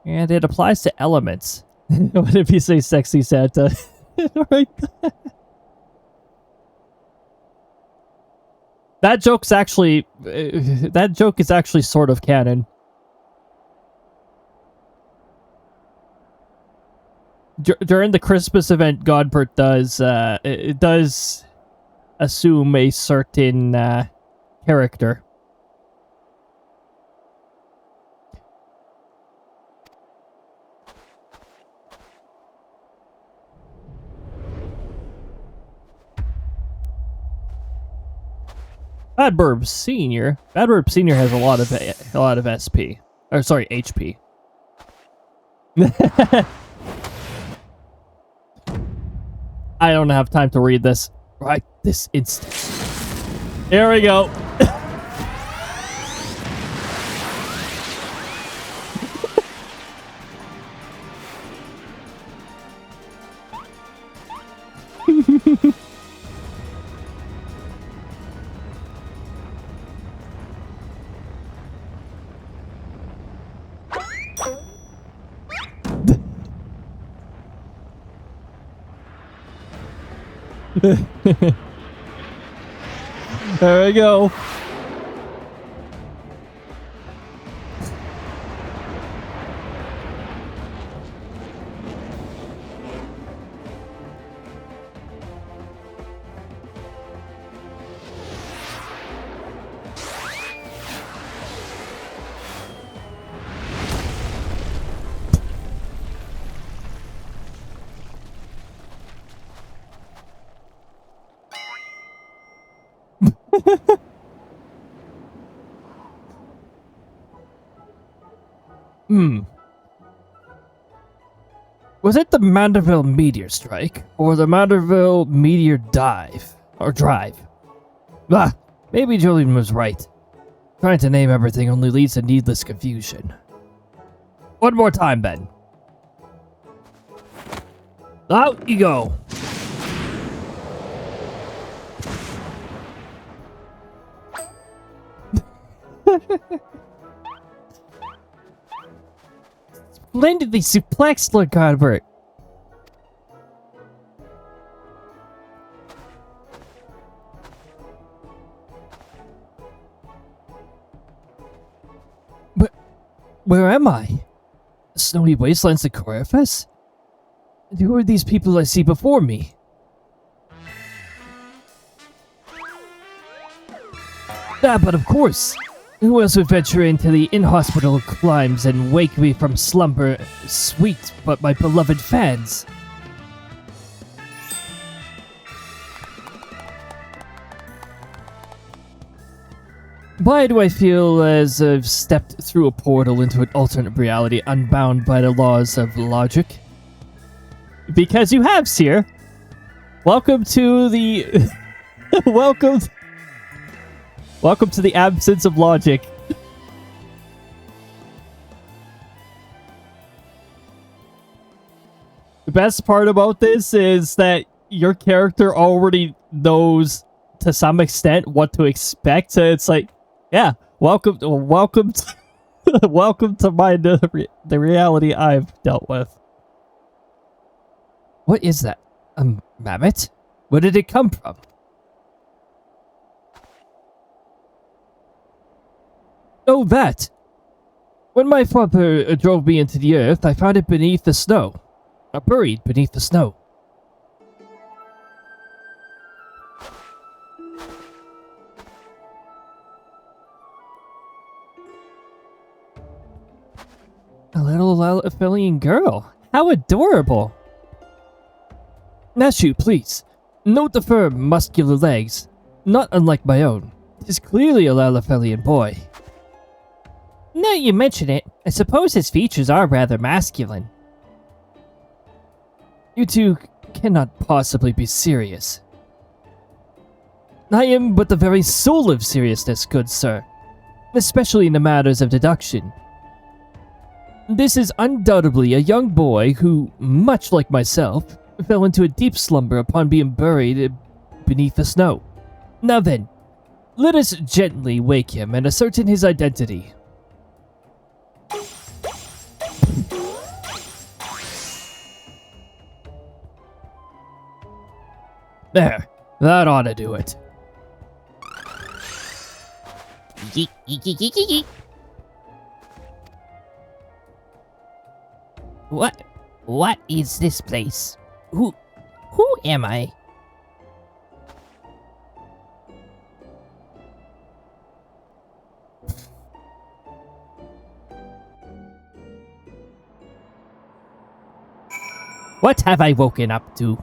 And it applies to elements. What if you say sexy Santa? Right. That joke is actually sort of canon. During the Christmas event, Godbert does assume a certain character. Badburb Senior. Badburb Senior has a lot of SP. Or sorry, HP. I don't have time to read this right this instant. Here we go. There we go. Was it the Manderville meteor strike or the Manderville meteor dive or drive? Ah, maybe Julian was right. Trying to name everything only leads to needless confusion. One more time, Ben. Out you go. Splendidly suplexed, Lord Godbert. But where am I? Snowy wastelands of Corifus? And who are these people I see before me? Ah, but of course. Who else would venture into the inhospitable climes and wake me from slumber, sweet but my beloved fans? Why do I feel as I've stepped through a portal into an alternate reality unbound by the laws of logic? Because you have, Seer. Welcome to the... Welcome to the absence of logic. The best part about this is that your character already knows to some extent what to expect. So it's like, yeah, welcome to welcome to the reality I've dealt with. What is that? A mammoth? Where did it come from? Oh, that! When my father drove me into the earth, I found it beneath the snow. Buried beneath the snow. A little Lilliputian girl. How adorable! Nashu, please. Note the firm, muscular legs. Not unlike my own. It is clearly a Lilliputian boy. Now you mention it, I suppose his features are rather masculine. You two cannot possibly be serious. I am but the very soul of seriousness, good sir. Especially in the matters of deduction. This is undoubtedly a young boy who, much like myself, fell into a deep slumber upon being buried beneath the snow. Now then, let us gently wake him and ascertain his identity. There, that ought to do it. Yeek, yeek, yeek, yeek, yeek, yeek. What is this place? Who am I? What have I woken up to?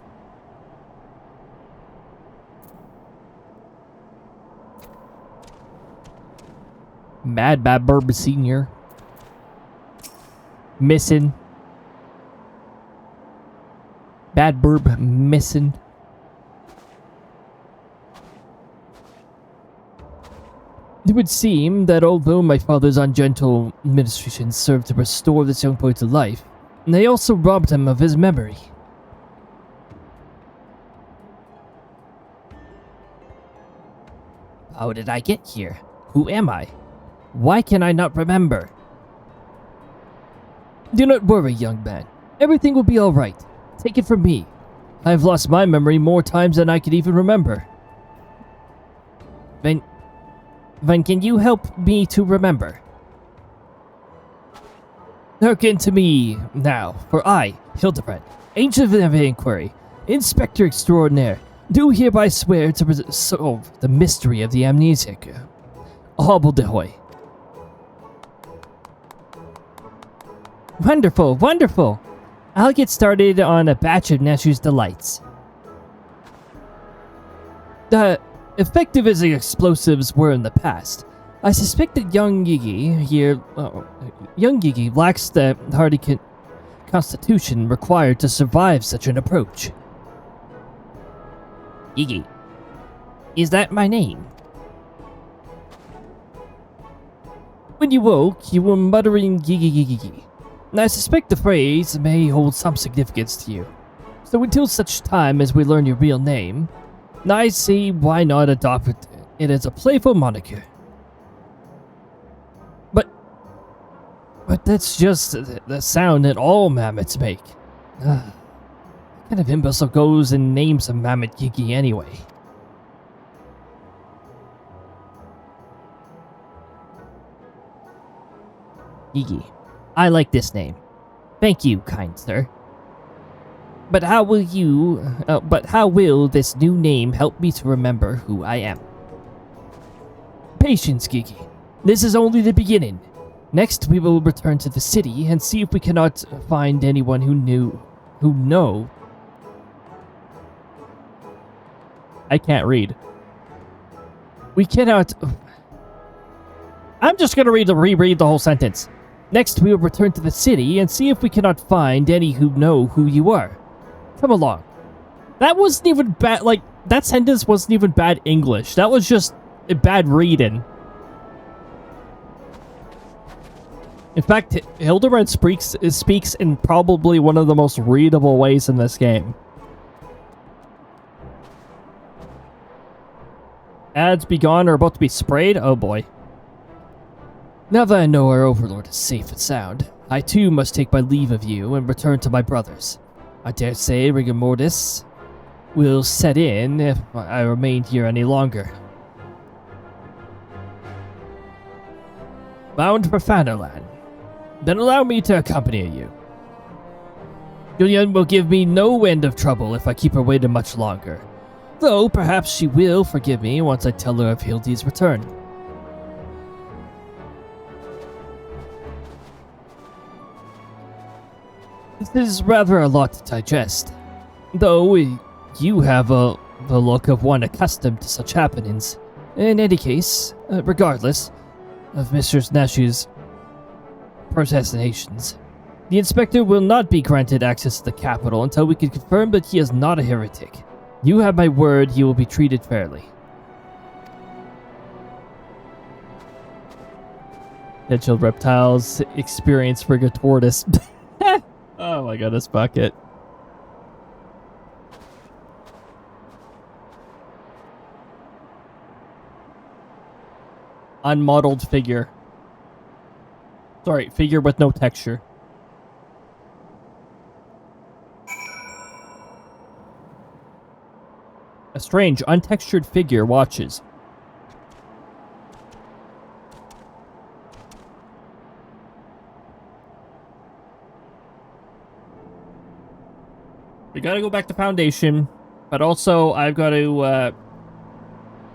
Mad Burb Senior. Missing. Bad Burb missing. It would seem that although my father's ungentle administration served to restore this young boy to life, they also robbed him of his memory. How did I get here? Who am I? Why can I not remember? Do not worry, young man. Everything will be alright. Take it from me. I've lost my memory more times than I can even remember. Then can you help me to remember? Hearken to me now, for I, Hildibrand, Ancient of Inquiry, Inspector Extraordinaire, do hereby swear to solve the mystery of the amnesiac. Hobbledehoy. Wonderful, wonderful. I'll get on a batch of Neshu's delights. Effective as the explosives were in the past, I suspect that young Yigi lacks the hardy constitution required to survive such an approach. Yigi. Is that my name? When you woke, you were muttering Yigi. I suspect the phrase may hold some significance to you. So until such time as we learn your real name, I see why not adopt it as a playful moniker. But that's just the sound that all mammoths make. What kind of imbecile goes and names a mammoth Yigi anyway? Yigi. I like this name. Thank you, kind sir. But how will this new name help me to remember who I am? Patience, Gigi. This is only the beginning. Next, we will return to the city and see if we cannot find anyone who know. I can't read. We cannot. I'm just gonna reread the whole sentence. Next, we will return to the city and see if we cannot find any who know who you are. Come along. That wasn't even bad. Like, that sentence wasn't even bad English. That was just bad reading. In fact, Hildibrand speaks in probably one of the most readable ways in this game. Ads be gone or about to be sprayed? Oh boy. Now that I know our overlord is safe and sound, I too must take my leave of you and return to my brothers. I dare say rigor mortis will set in if I remain here any longer. Bound for Fannerland. Then allow me to accompany you. Julian will give me no end of trouble if I keep her waiting much longer. Though perhaps she will forgive me once I tell her of Hildy's return. This is rather a lot to digest. Though you have the look of one accustomed to such happenings. In any case, regardless of Mr. Neshu's protestations, the inspector will not be granted access to the capital until we can confirm that he is not a heretic. You have my word he will be treated fairly. Potential reptiles experience rigor tortoise. Oh my god, this bucket. Unmodeled figure. Sorry, figure with no texture. A strange, untextured figure watches. We gotta go back to Foundation, but also I've got to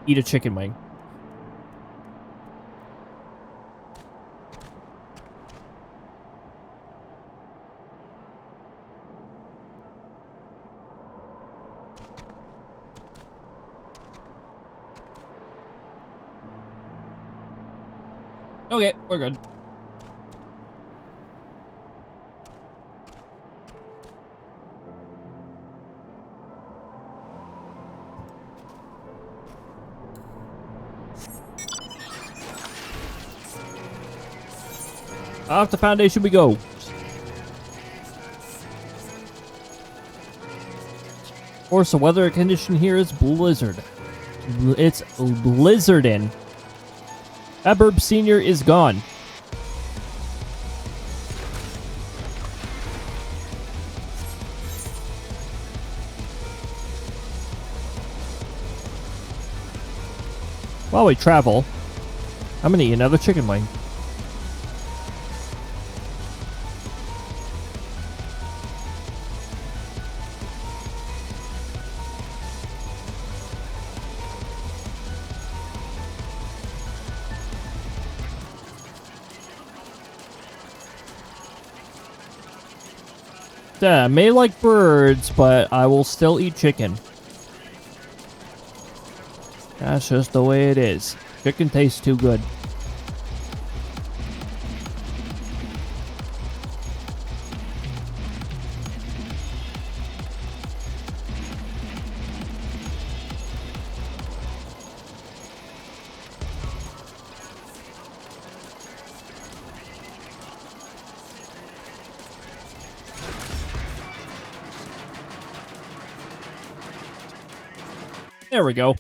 eat a chicken wing. Okay, we're good. Off the foundation we go. Of course, the weather condition here is blizzard. It's blizzarding. Aberb Senior is gone. While we travel, I'm gonna eat another chicken wing. Yeah, I may like birds, but I will still eat chicken. That's just the way it is. Chicken tastes too good. There we go.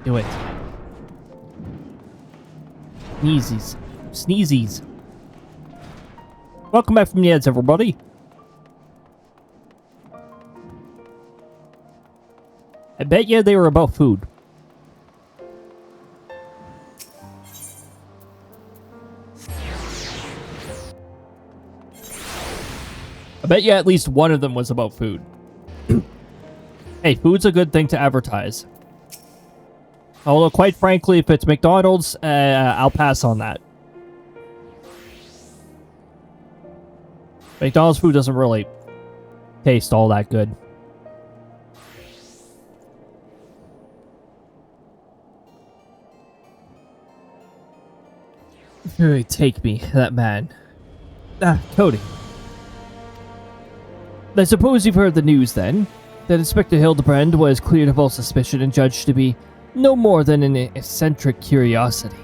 Do it. Sneezies. Sneezies. Welcome back from the ads, everybody. I bet you they were about food. I bet you at least one of them was about food. Hey, food's a good thing to advertise. Although, quite frankly, if it's McDonald's, I'll pass on that. McDonald's food doesn't really taste all that good. Hey, take me, that man. Ah, Cody. I suppose you've heard the news, then, that Inspector Hildibrand was cleared of all suspicion and judged to be no more than an eccentric curiosity.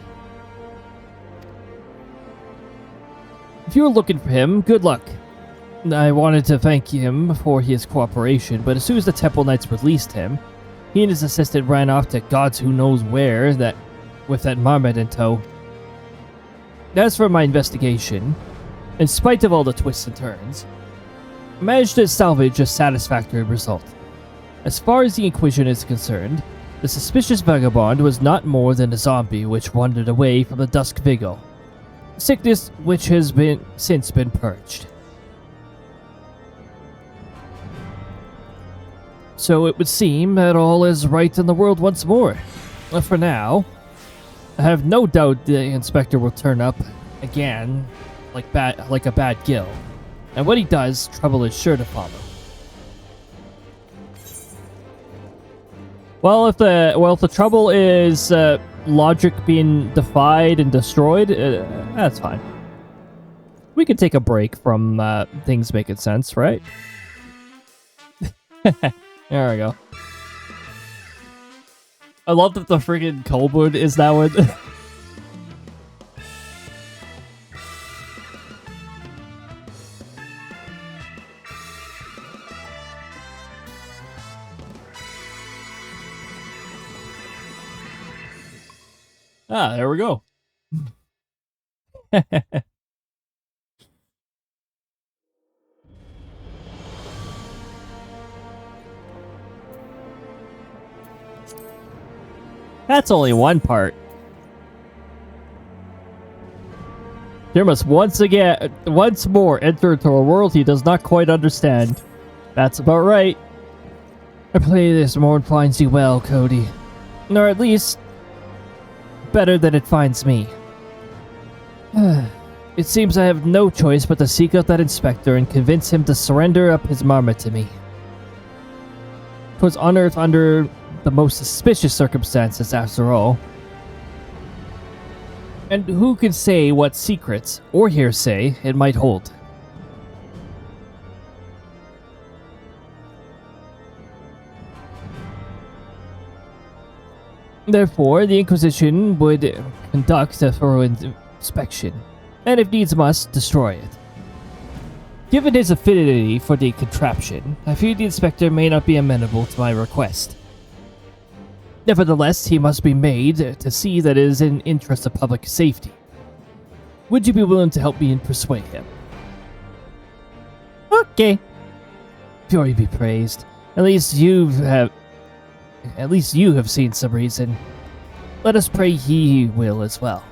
If you were looking for him, good luck. I wanted to thank him for his cooperation, but as soon as the Temple Knights released him, he and his assistant ran off to gods who knows where with that marmot in tow. As for my investigation, in spite of all the twists and turns, I managed to salvage a satisfactory result. As far as the Inquisition is concerned, the suspicious vagabond was not more than a zombie which wandered away from the Dusk Vigil, sickness which has since been purged. So it would seem that all is right in the world once more. For now, I have no doubt the Inspector will turn up again like a bad gill. And when he does, trouble is sure to follow. Well, if the trouble is logic being defied and destroyed, that's fine. We could take a break from things making sense, right? There we go. I love that the freaking Colwood is now in. Ah, there we go. That's only one part. There must once more enter into a world he does not quite understand. That's about right. I play this more finds you well, Cody. Or at least, better than it finds me. It seems I have no choice but to seek out that inspector and convince him to surrender up his marmot to me. 'Twas unearthed under the most suspicious circumstances, after all. And who could say what secrets, or hearsay, it might hold? Therefore, the Inquisition would conduct a thorough inspection, and if needs must, destroy it. Given his affinity for the contraption, I fear the inspector may not be amenable to my request. Nevertheless, he must be made to see that it is in interest of public safety. Would you be willing to help me and persuade him? Okay. Glory be praised. At least you have seen some reason. Let us pray he will as well.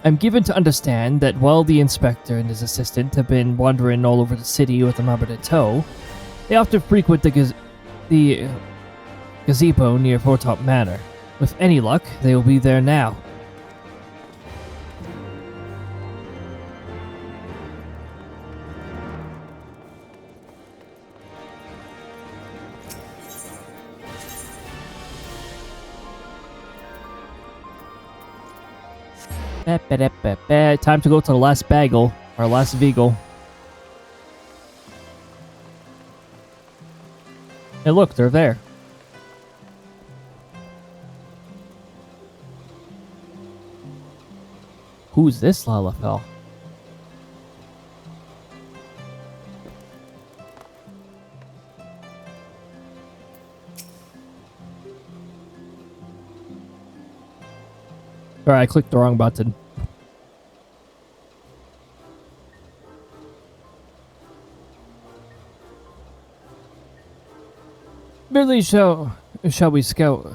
I'm given to understand that while the inspector and his assistant have been wandering all over the city with a marmot in tow, they often frequent the gazebo near Foretop Manor. With any luck, they will be there now. Time to go to the last bagel, or last vegal. Hey look, they're there. Who's this Lalafell? Alright, I clicked the wrong button. Merely shall we score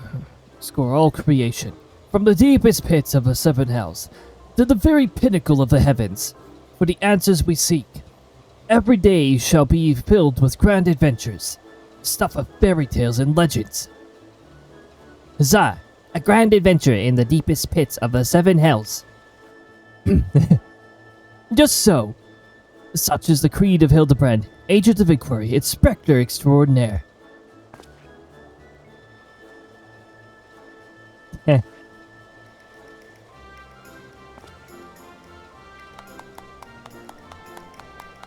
all creation, from the deepest pits of the seven hells to the very pinnacle of the heavens, for the answers we seek. Every day shall be filled with grand adventures, stuff of fairy tales and legends. Huzzah! A grand adventure in the deepest pits of the seven hells. Just so. Such is the creed of Hildibrand, agent of inquiry, inspector extraordinaire.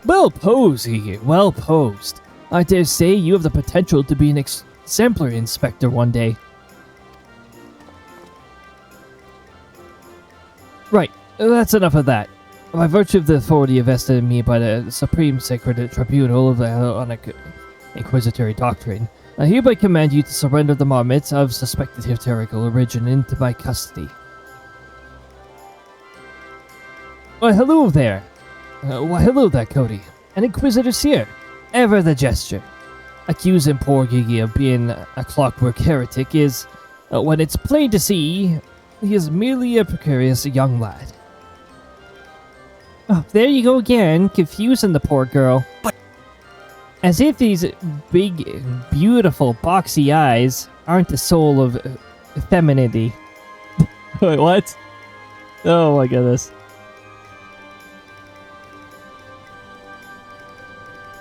Well posed, Higi. Well posed. I dare say you have the potential to be an exemplary inspector one day. Right, that's enough of that. By virtue of the authority vested in me by the Supreme Sacred Tribunal of the Inquisitory Doctrine, I hereby command you to surrender the marmots of suspected heretical origin into my custody. Why, hello there. Hello there, Cody. An Inquisitor's here. Ever the gesture. Accusing poor Gigi of being a clockwork heretic is, when it's plain to see, he is merely a precarious young lad. Oh, there you go again, confusing the poor girl. But as if these big, beautiful, boxy eyes aren't the soul of femininity. Wait, what? Oh my goodness.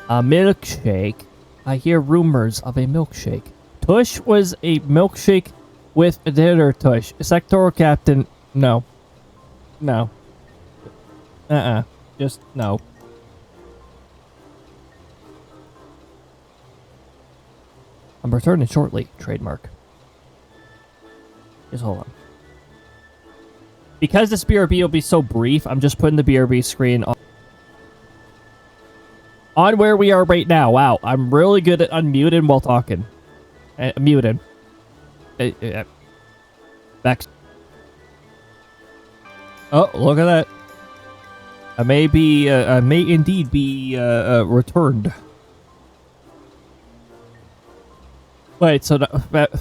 A milkshake. I hear rumors of a milkshake. Tush was a milkshake with a dinner tush. Sectoral captain, no. No. Just no. I'm returning shortly. Trademark. Just hold on. Because this BRB will be so brief, I'm just putting the BRB screen on where we are right now. Wow, I'm really good at unmuting while talking. Muted. Back. Oh, look at that. I may indeed be returned. Wait, so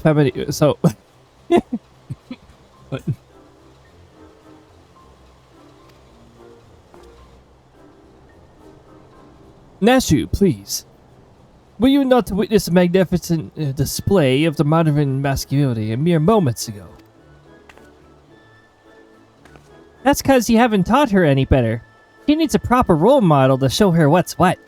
family, so. What? Nashu, please. Were you not to witness a magnificent display of the modern masculinity a mere moments ago? That's because you haven't taught her any better. She needs a proper role model to show her what's what.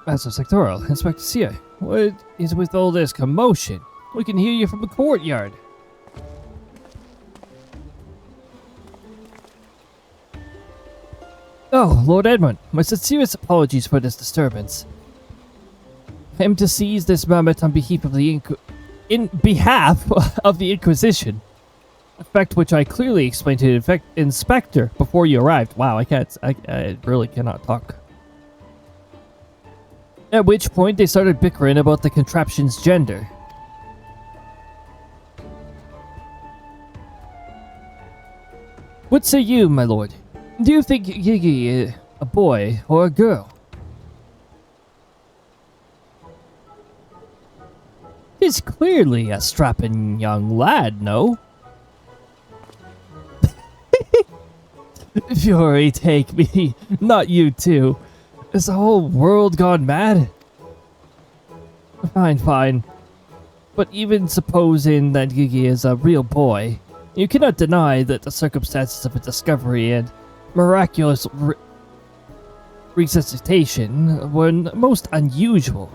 Master Sectoral, Inspector Sia, what is with all this commotion? We can hear you from the courtyard. Oh, Lord Edmund, my sincerest apologies for this disturbance. I am to seize this moment on behalf of the Inquisition. A fact which I clearly explained to the Inspector before you arrived. Wow, I really cannot talk. At which point they started bickering about the contraption's gender. What say you, my lord? Do you think Gigi is a boy or a girl? He's clearly a strapping young lad, no? Fury, take me, not you too. Is the whole world gone mad? Fine, fine. But even supposing that Gigi is a real boy, you cannot deny that the circumstances of its discovery and miraculous resuscitation were most unusual.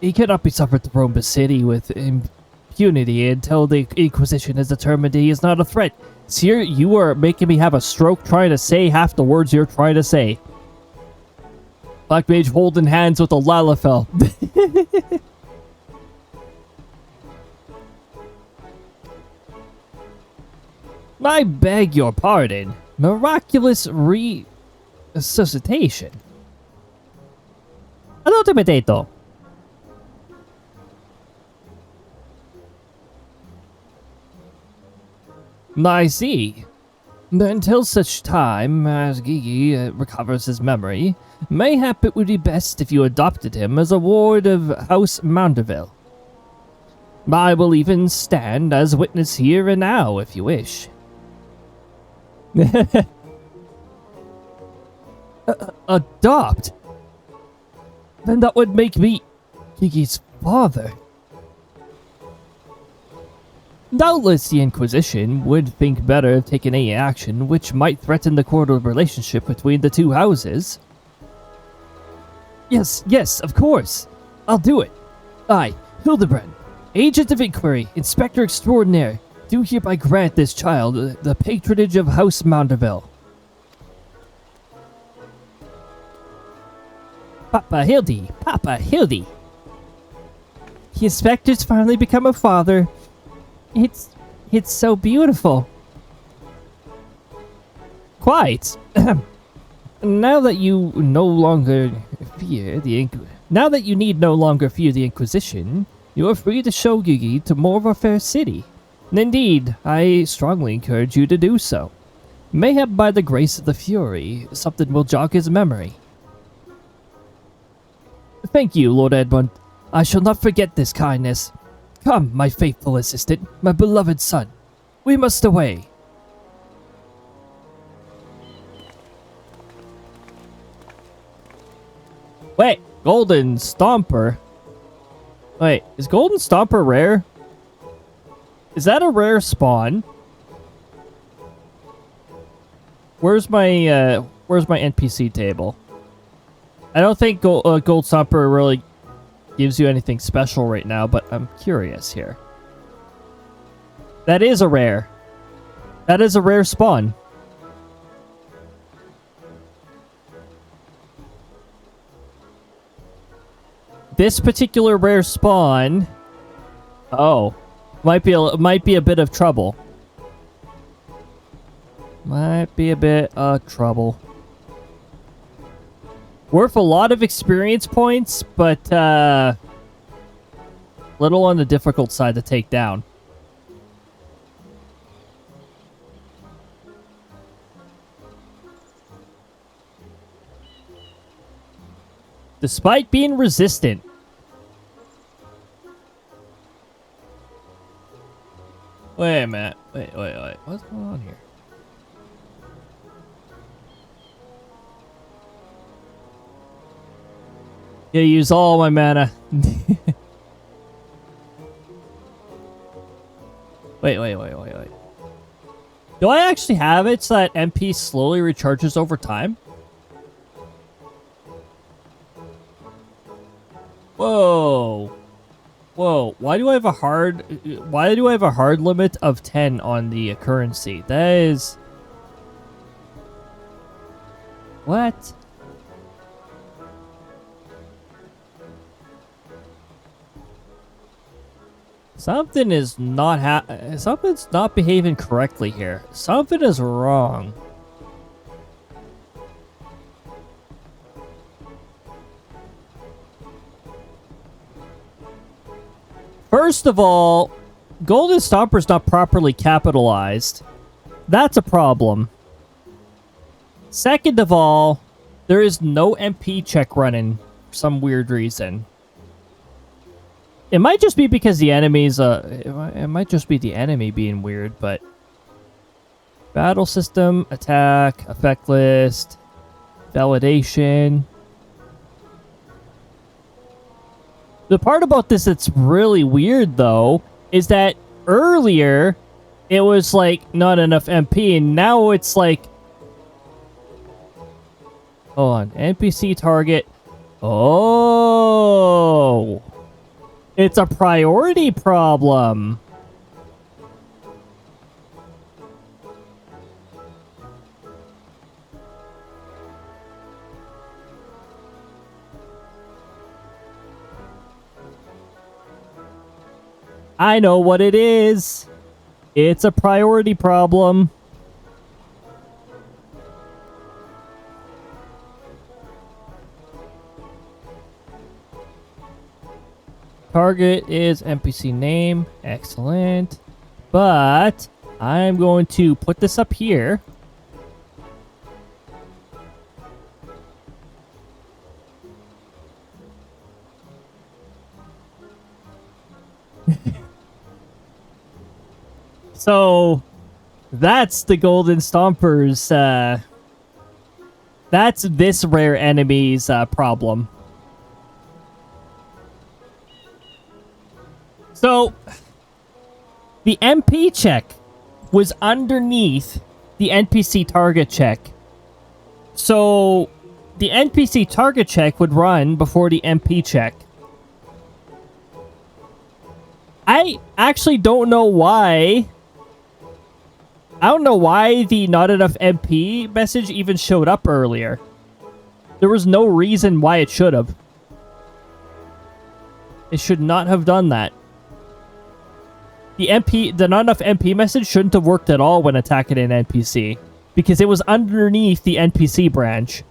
He cannot be suffered to roam the city with impunity until the Inquisition has determined he is not a threat. Sir, you are making me have a stroke trying to say half the words you're trying to say. Black Mage holding hands with a Lalafell. I beg your pardon. Miraculous resuscitation. Ano to potato? I see. Until such time as Gigi recovers his memory, mayhap it would be best if you adopted him as a ward of House Mandeville. I will even stand as witness here and now, if you wish. Adopt? Then that would make me Gigi's father. Doubtless the Inquisition would think better of taking any action which might threaten the cordial relationship between the two houses. Yes, of course. I'll do it. I, Hildibrand, Agent of Inquiry, Inspector Extraordinaire, do hereby grant this child the patronage of House Mandeville. Papa Hildy. The Inspector's finally become a father. It's so beautiful. Quite. Now that you no longer fear the need no longer fear the Inquisition, you are free to show Gigi to more of our fair city. And indeed, I strongly encourage you to do so. Mayhap by the grace of the Fury, something will jog his memory. Thank you, Lord Edmund. I shall not forget this kindness. Come, my faithful assistant, my beloved son. We must away. Wait, Golden Stomper? Wait, is Golden Stomper rare? Is that a rare spawn? Where's my NPC table? I don't think Gold Stomper really gives you anything special right now, but I'm curious here. That is a rare. That is a rare spawn. This particular rare spawn... Oh. Might be a bit of trouble. Might be a bit of trouble. Worth a lot of experience points, but little on the difficult side to take down. Despite being resistant. Yeah, use all my mana. Wait. Do I actually have it so that MP slowly recharges over time? Whoa. Whoa. Why do I have a hard limit of 10 on the currency? That is... What? Something's not behaving correctly here. Something is wrong. First of all, Golden Stomper's not properly capitalized. That's a problem. Second of all, there is no MP check running for some weird reason. It might just be because the enemy's, it might just be the enemy being weird, but... Battle system, attack, effect list, validation. The part about this that's really weird, though, is that earlier, it was, like, not enough MP, and now it's, like... Hold on, NPC target. Oh... It's a priority problem. I know what it is. It's a priority problem. Target is NPC name. Excellent. But I'm going to put this up here. So that's the Golden Stompers. That's this rare enemy's problem. So, the MP check was underneath the NPC target check. So, the NPC target check would run before the MP check. I actually don't know why. I don't know why the not enough MP message even showed up earlier. There was no reason why it should have. It should not have done that. The not enough MP message shouldn't have worked at all when attacking an NPC, because it was underneath the NPC branch.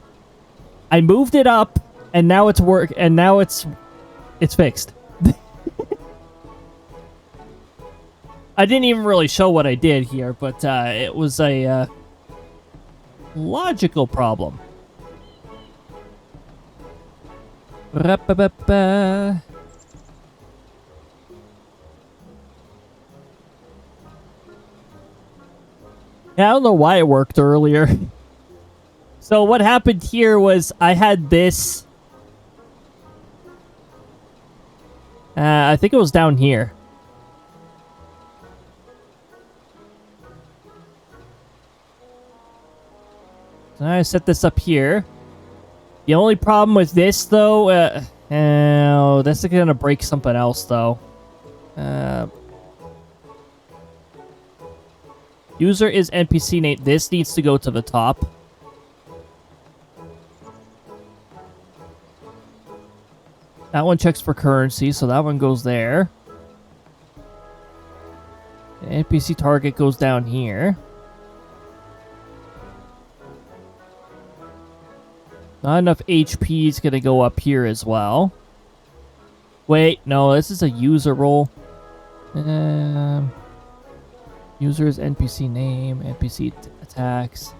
I moved it up, and now it's fixed. I didn't even really show what I did here, but it was a logical problem. Ra-ba-ba-ba. I don't know why it worked earlier. So what happened here was I had this. I think it was down here. So I set this up here. The only problem with this, though, oh, this is gonna break something else, though. User is NPC name. This needs to go to the top. That one checks for currency, so that one goes there. The NPC target goes down here. Not enough HP is going to go up here as well. Wait, no, this is a user role. User's NPC name, NPC attacks.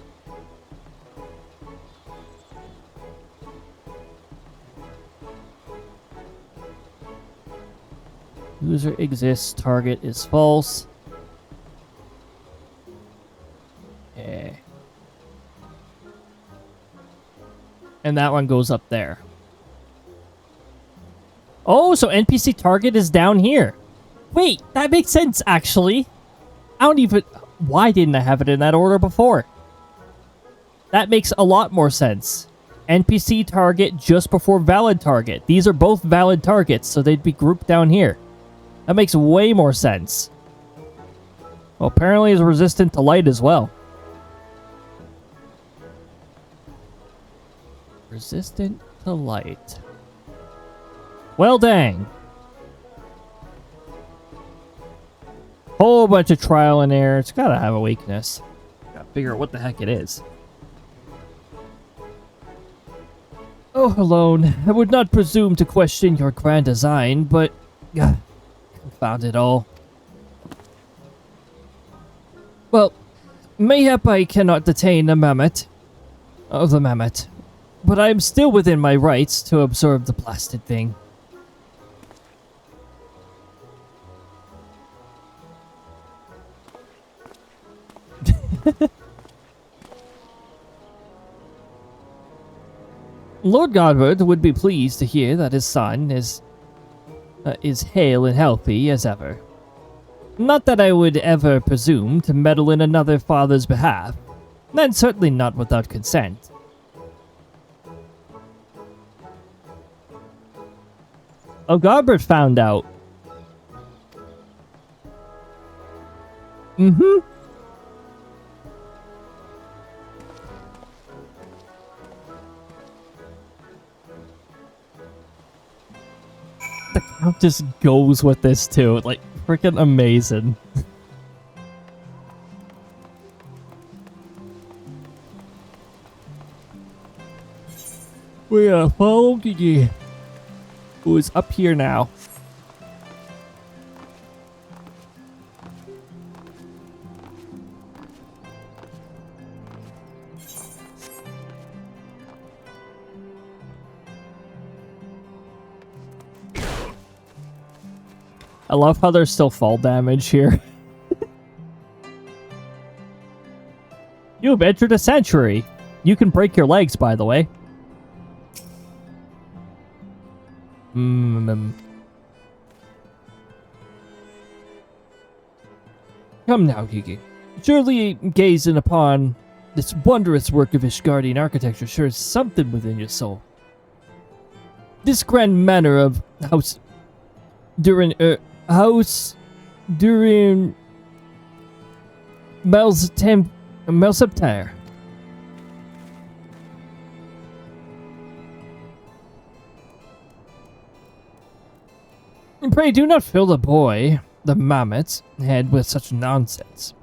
User exists, target is false. Okay. And that one goes up there. Oh, so NPC target is down here. Wait, that makes sense, actually. I don't even... Why didn't I have it in that order before? That makes a lot more sense. NPC target just before valid target. These are both valid targets, so they'd be grouped down here. That makes way more sense. Well, apparently it's resistant to light as well. Resistant to light. Well, dang. Whole bunch of trial and error. It's gotta have a weakness. Gotta figure out what the heck it is. Oh, alone. I would not presume to question your grand design, but... confound it all. Well, mayhap I cannot detain the mammoth. Oh, the mammoth. But I am still within my rights to absorb the blasted thing. Lord Godward would be pleased to hear that his son is hale and healthy as ever. Not that I would ever presume to meddle in another father's behalf, and certainly not without consent. Oh, Godward found out. Mm-hmm. The count just goes with this too. Like, freaking amazing. We follow Gigi, who is up here now. I love how there's still fall damage here. You have entered a sanctuary. You can break your legs, by the way. Come now, Gigi. Surely gazing upon this wondrous work of Ishgardian architecture shows something within your soul. This grand manor of House Durin Melseptire. Pray do not fill the boy, the mammoth's head with such nonsense.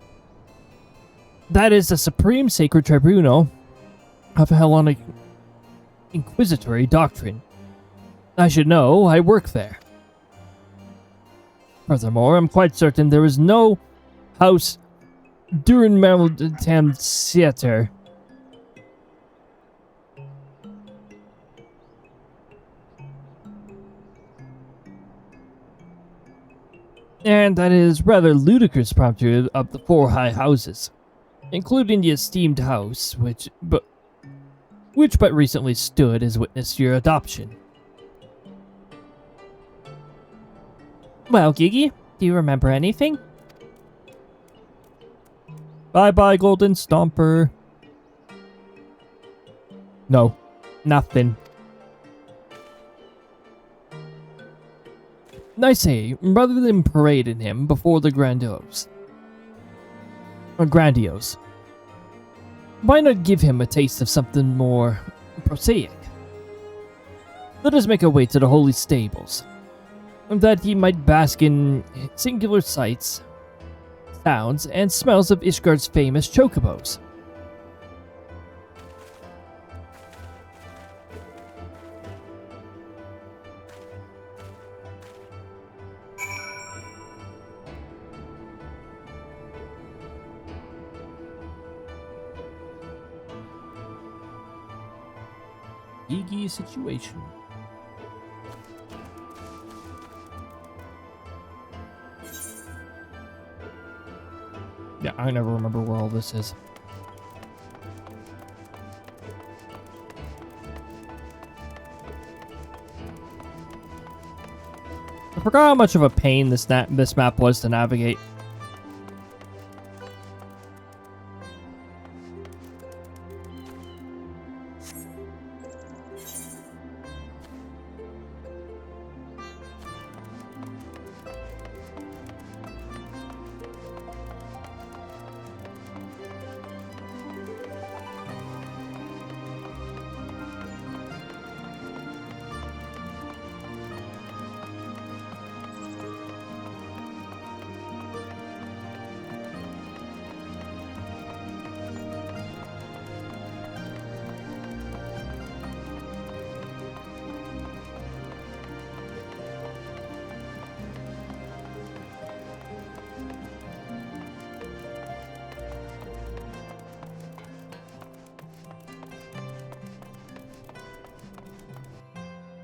That is the supreme sacred tribunal of Hellenic inquisitory doctrine. I should know, I work there. Furthermore, I'm quite certain there is no house during Theater. And that is rather ludicrous prompter of the four high houses, including the esteemed house, which but recently stood as witness to your adoption. Well, Gigi, do you remember anything? Bye-bye, Golden Stomper. No, nothing. I say, rather than parading him before the grandiose, why not give him a taste of something more prosaic? Let us make our way to the holy stables, that he might bask in singular sights, sounds, and smells of Ishgard's famous chocobos. Iggy situation. Yeah, I never remember where all this is. I forgot how much of a pain this map was to navigate.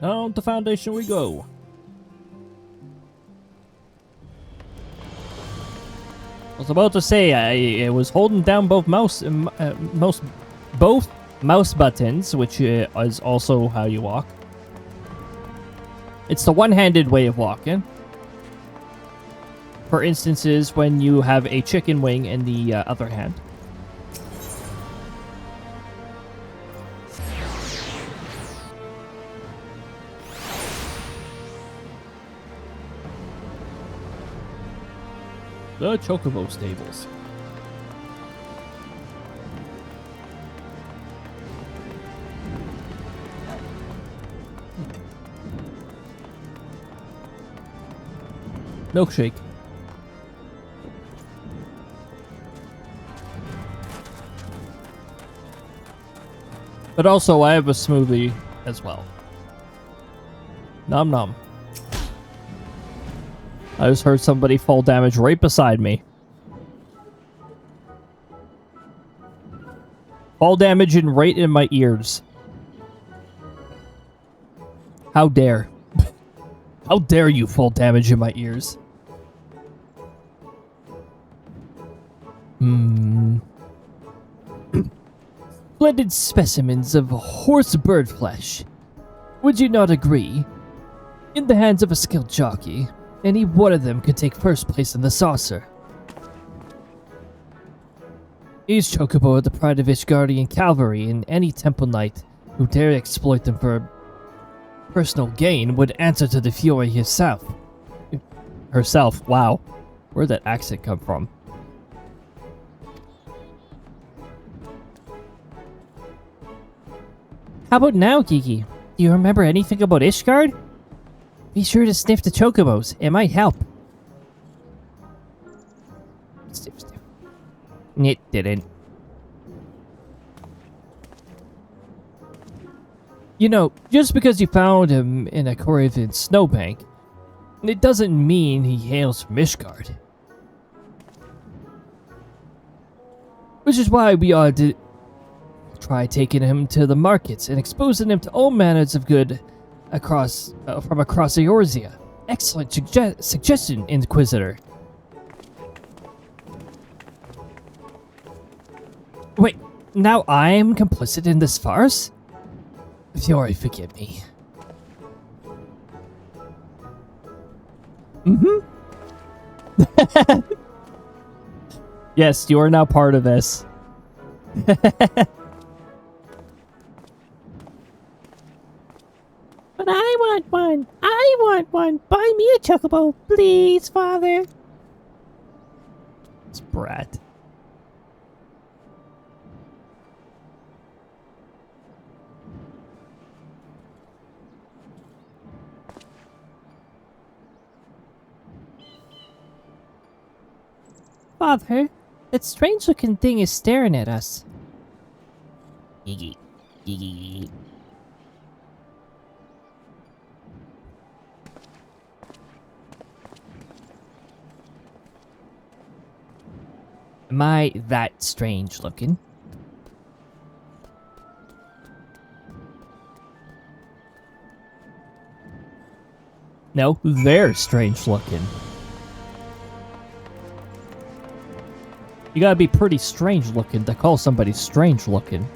Down the foundation we go. I was about to say I was holding down both mouse buttons, which is also how you walk. It's the one-handed way of walking. For instances, when you have a chicken wing in the other hand. The Chocobo Stables. Milkshake. But also, I have a smoothie as well. Nom nom. I just heard somebody fall damage right beside me. Fall damage and right in my ears. How dare. How dare you fall damage in my ears? Splendid specimens of horse bird flesh. Would you not agree? In the hands of a skilled jockey, any one of them could take first place in the saucer. These chocobo are the pride of Ishgardian cavalry, and any temple knight who dare exploit them for personal gain would answer to the Fury herself. Herself, wow. Where'd that accent come from? How about now, Kiki? Do you remember anything about Ishgard? Be sure to sniff the chocobos. It might help. Sniff, sniff. It didn't. You know, just because you found him in a Corrivan snowbank, it doesn't mean he hails from Ishgard. Which is why we ought to try taking him to the markets and exposing him to all manners of good from across Eorzea. Excellent suggestion, Inquisitor. Wait, now I'm complicit in this farce? Fury, forgive me. Yes, you are now part of this. But I want one. I want one. Buy me a chocobo, please, Father. It's brat. Father, that strange-looking thing is staring at us. Iggy. Iggy. Am I that strange-looking? No, they're strange looking. You gotta be pretty strange looking to call somebody strange looking.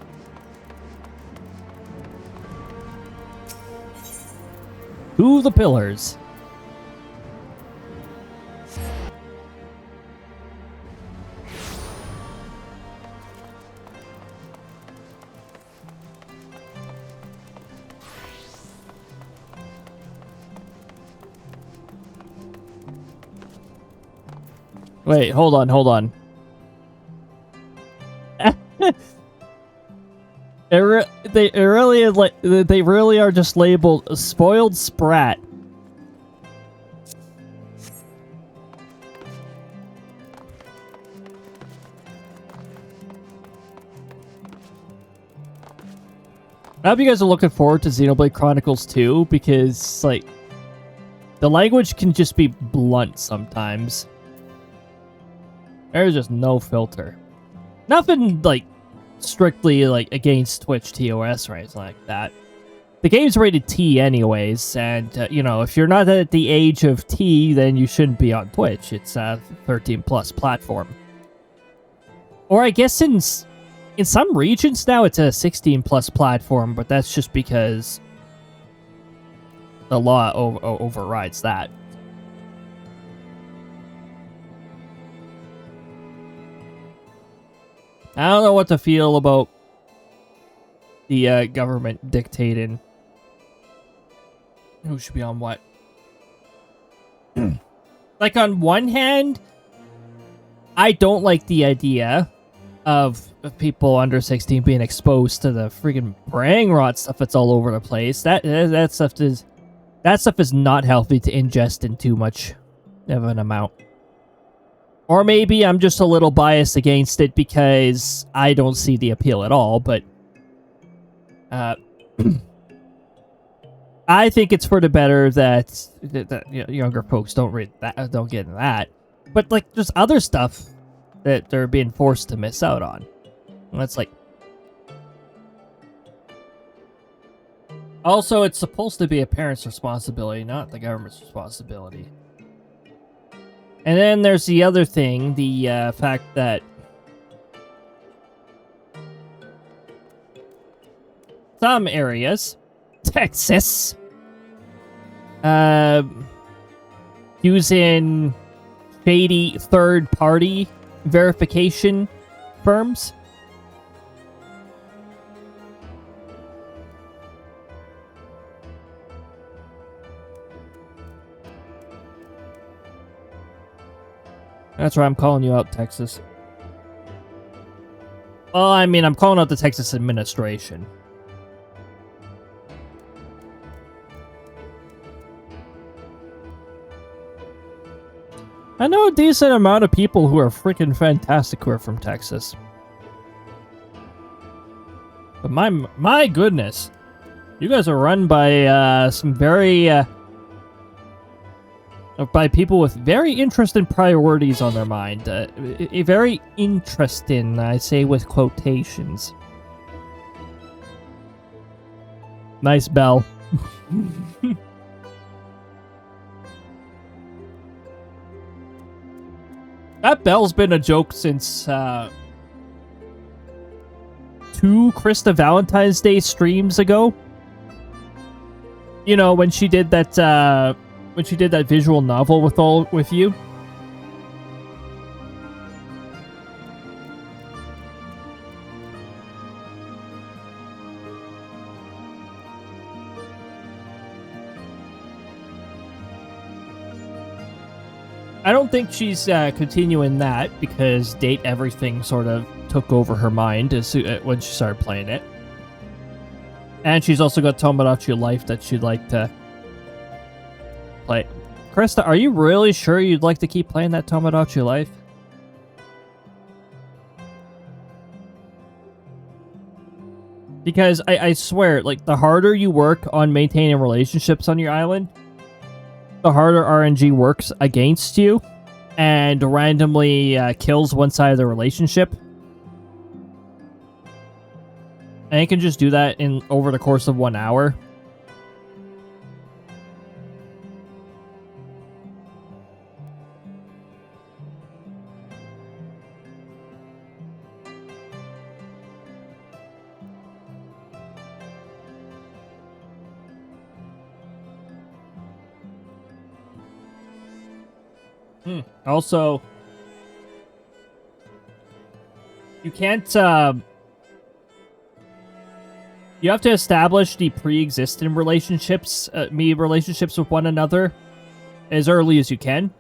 To the pillars. Wait, hold on. They really are just labeled a spoiled sprat. I hope you guys are looking forward to Xenoblade Chronicles 2, because, like, the language can just be blunt sometimes. There's just no filter. Nothing, like, strictly, like, against Twitch TOS or anything like that. The game's rated T anyways, and, you know, if you're not at the age of T, then you shouldn't be on Twitch. It's a 13+ platform. Or I guess in some regions now, it's a 16+ platform, but that's just because the law overrides that. I don't know what to feel about the government dictating who should be on what. Like, on one hand, I don't like the idea of people under 16 being exposed to the freaking brain rot stuff that's all over the place. That stuff is not healthy to ingest in too much of an amount. Or maybe I'm just a little biased against it because I don't see the appeal at all, but I think it's for the better that you know, younger folks don't get into that. But, like, there's other stuff that they're being forced to miss out on. And that's like... Also, it's supposed to be a parent's responsibility, not the government's responsibility. And then there's the other thing, the fact that some areas, Texas, using shady third-party verification firms. That's right, I'm calling you out, Texas. Well, I mean, I'm calling out the Texas administration. I know a decent amount of people who are freaking fantastic who are from Texas. But my goodness. You guys are run by some very by people with very interesting priorities on their mind. Very interesting, I say with quotations. Nice bell. That bell's been a joke since 2 Krista Valentine's Day streams ago. You know, when she did that visual novel with you. I don't think she's continuing that because Date Everything sort of took over her mind when she started playing it. And she's also got Tomodachi Life that she'd like to play. Krista, are you really sure you'd like to keep playing that Tomodachi Life? Because I swear, like, the harder you work on maintaining relationships on your island, the harder RNG works against you and randomly kills one side of the relationship. And it can just do that over the course of 1 hour. Also, you can't, you have to establish the pre-existing relationships, relationships with one another as early as you can.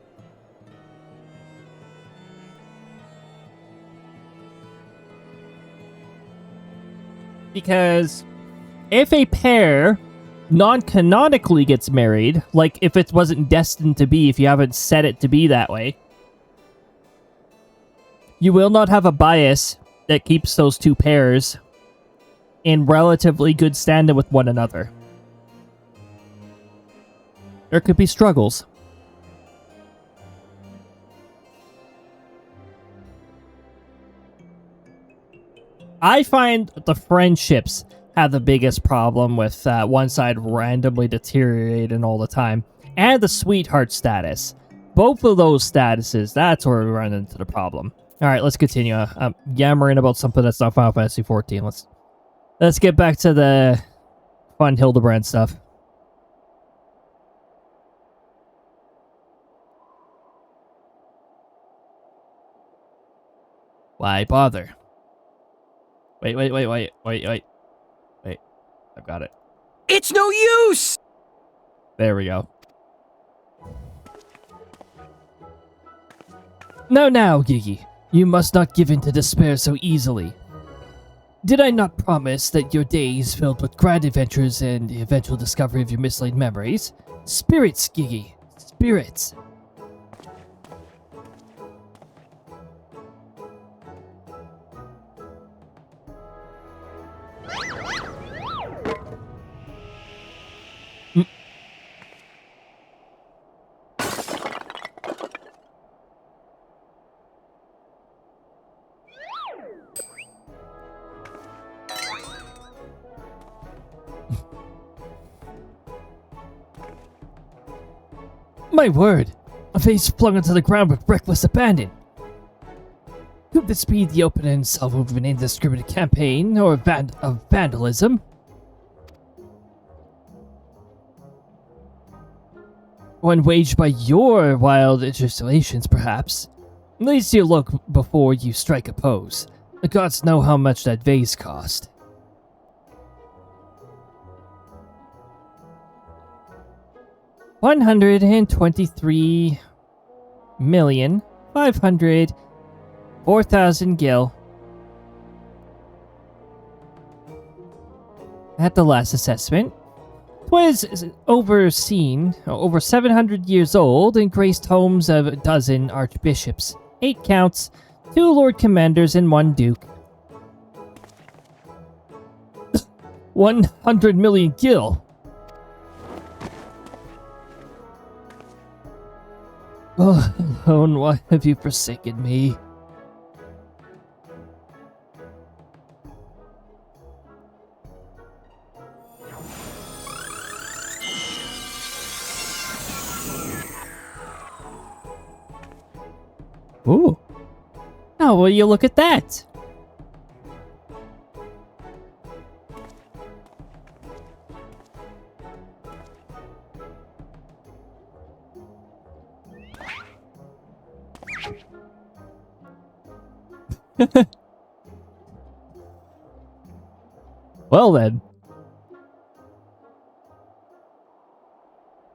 Because if a pair non-canonically gets married, like if it wasn't destined to be, if you haven't set it to be that way, you will not have a bias that keeps those two pairs in relatively good standing with one another. There could be struggles. I find the friendships have the biggest problem with one side randomly deteriorating all the time, and the sweetheart status. Both of those statuses, that's where we run into the problem. All right, let's continue. I'm yammering about something that's not Final Fantasy XIV. Let's get back to the fun Hildibrand stuff. Why bother? Wait. I've got it. It's no use! There we go. Now, Gigi. You must not give in to despair so easily. Did I not promise that your days filled with grand adventures and the eventual discovery of your mislaid memories? Spirits, Gigi. Spirits. My word! A face flung onto the ground with reckless abandon. Could this be the opening salvo of an indiscriminate campaign or of vandalism? One waged by your wild installations, perhaps. At least you look before you strike a pose. The gods know how much that vase cost. $123,504,000 gil. At the last assessment, 'twas over 700 years old, and graced homes of a dozen archbishops, 8 counts, 2 lord commanders, and 1 duke. 100 million gil. Oh, alone, why have you forsaken me? Ooh. How will you look at that? Well then.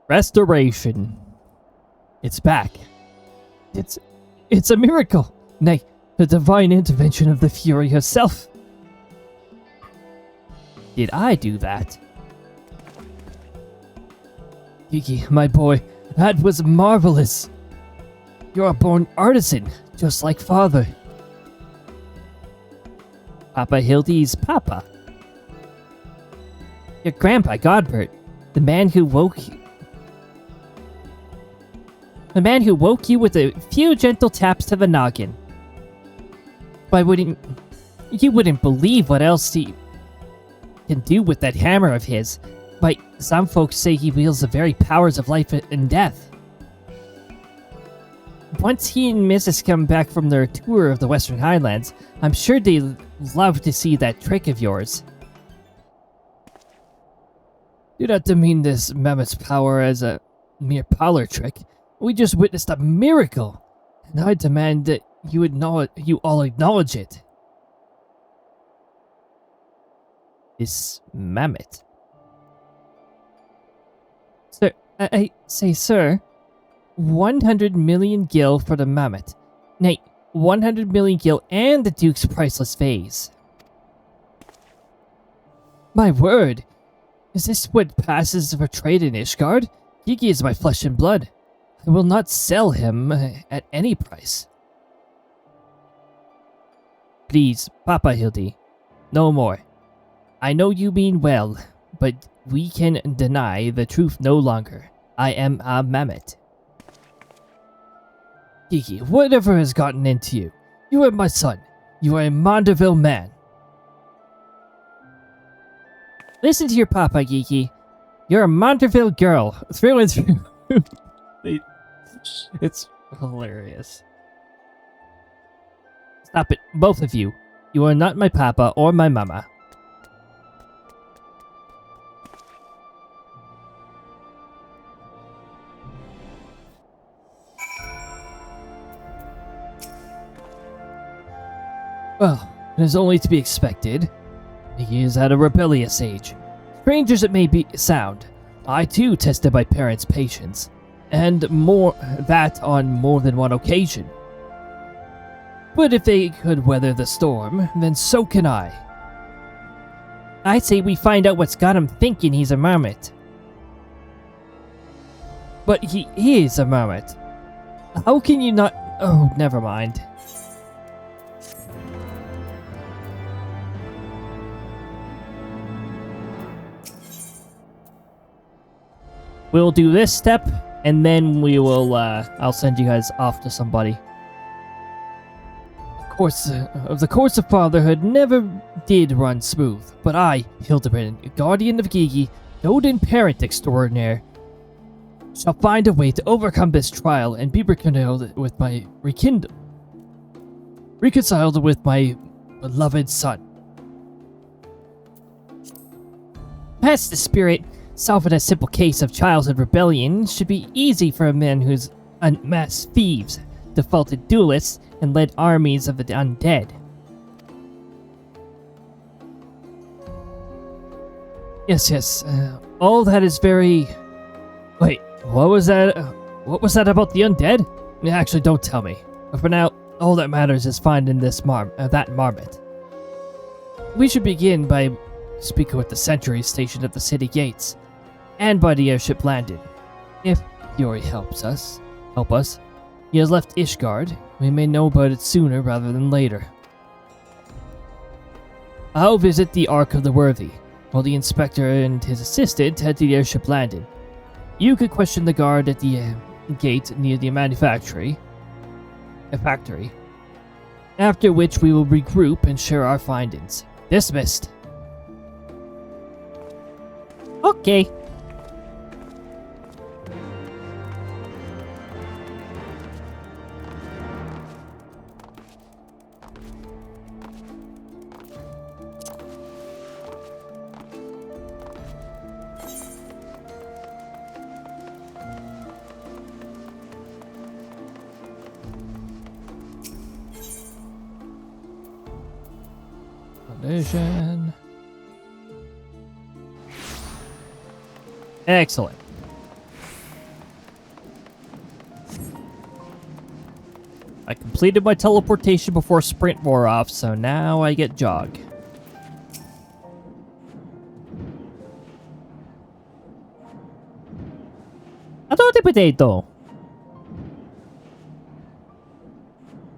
Restoration. It's back. It's a miracle. Nay, the divine intervention of the Fury herself. Did I do that? Kiki, my boy, that was marvelous. You're a born artisan, just like father. Papa Hildy's papa. Your grandpa, Godbert, the man who woke you. The man who woke you with a few gentle taps to the noggin. You wouldn't believe what else he can do with that hammer of his. But some folks say he wields the very powers of life and death. Once he and Mrs. come back from their tour of the Western Highlands, I'm sure they'd love to see that trick of yours. Do not demean this mammoth's power as a mere parlor trick. We just witnessed a miracle, and I demand that you all acknowledge it. This mammoth. Sir, I say, sir, 100 million gil for the mammoth. Nay, 100 million gil and the Duke's priceless vase. My word! Is this what passes for trade in Ishgard? Gigi is my flesh and blood. I will not sell him at any price. Please, Papa Hildy, no more. I know you mean well, but we can deny the truth no longer. I am a mammoth. Gigi, whatever has gotten into you? You are my son. You are a Mondeville man. Listen to your papa, Gigi. You're a Monterville girl, through and through. It's hilarious. Stop it, both of you. You are not my papa or my mama. Well, it is only to be expected. He is at a rebellious age. Strange as it may sound, I too tested my parents' patience, and that on more than one occasion. But if they could weather the storm, then so can I. I say we find out what's got him thinking he's a marmot. But he is a marmot. How can you not... Oh, never mind. We'll do this step, and then we will, I'll send you guys off to somebody. The course of fatherhood never did run smooth, but I, Hildibrand, guardian of Gigi, doting parent extraordinaire, shall find a way to overcome this trial and be reconciled with my beloved son. Past the spirit, solving a simple case of childhood rebellion should be easy for a man who's unmasked thieves, defaulted duelists, and led armies of the undead. Yes, all that is very... Wait, what was that? What was that about the undead? Actually, don't tell me. But for now, all that matters is finding this that marmot. We should begin by speaking with the sentries stationed at the city gates, and by the airship landed. If Yuri help us, he has left Ishgard. We may know about it sooner rather than later. I'll visit the Ark of the Worthy, while the inspector and his assistant head to the airship landing. You could question the guard at the gate near the factory, after which we will regroup and share our findings. Dismissed. Okay. Foundation. Excellent. I completed my teleportation before sprint wore off, so now I get jog. Adote potato.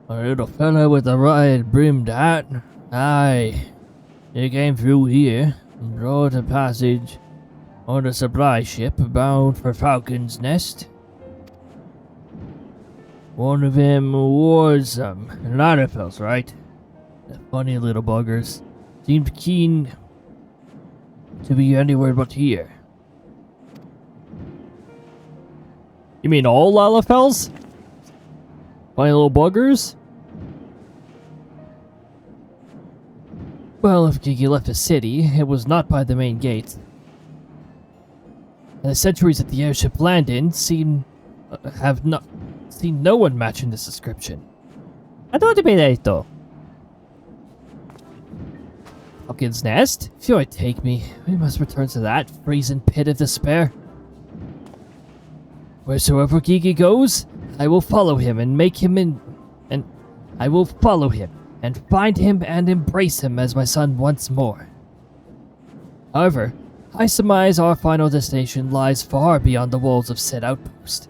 Are you the fella with the wide-brimmed hat? Aye. You came through here and brought a passage on a supply ship bound for Falcon's Nest. One of them was some Larafells, right? The funny little buggers. Seemed keen to be anywhere but here. You mean all Larafells? Funny little buggers? Well, if Gigi left the city, it was not by the main gate. And the sentries at the airship landing have not seen no one matching this description. I don't debate that though. Falcon's Nest? If you would take me, we must return to that freezing pit of despair. Wheresoever Gigi goes, I will follow him and I will follow him and find him and embrace him as my son once more. However, I surmise our final destination lies far beyond the walls of said outpost.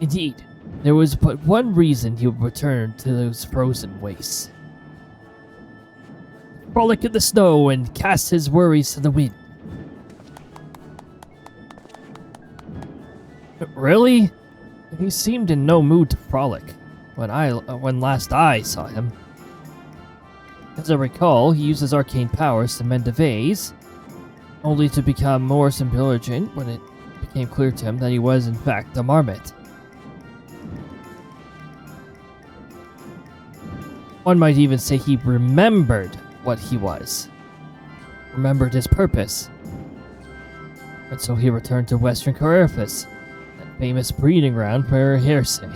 Indeed, there was but one reason he would return to those frozen wastes. Frolic in the snow and cast his worries to the wind. Really? He seemed in no mood to frolic when last I saw him. As I recall, he used his arcane powers to mend a vase, only to become more submergent when it became clear to him that he was in fact a marmot. One might even say he remembered what he was, remembered his purpose, and so he returned to Western Coerphus, that famous breeding ground for heresy,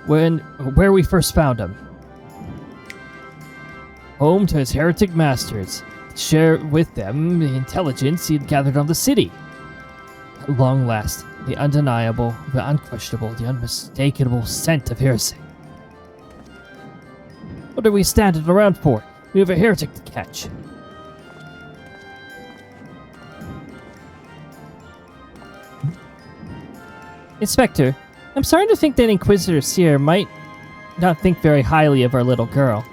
where we first found him. Home to his heretic masters, to share with them the intelligence he had gathered on the city. At long last, the undeniable, the unquestionable, the unmistakable scent of heresy. What are we standing around for? We have a heretic to catch. Inspector, I'm starting to think that Inquisitor Seer might not think very highly of our little girl.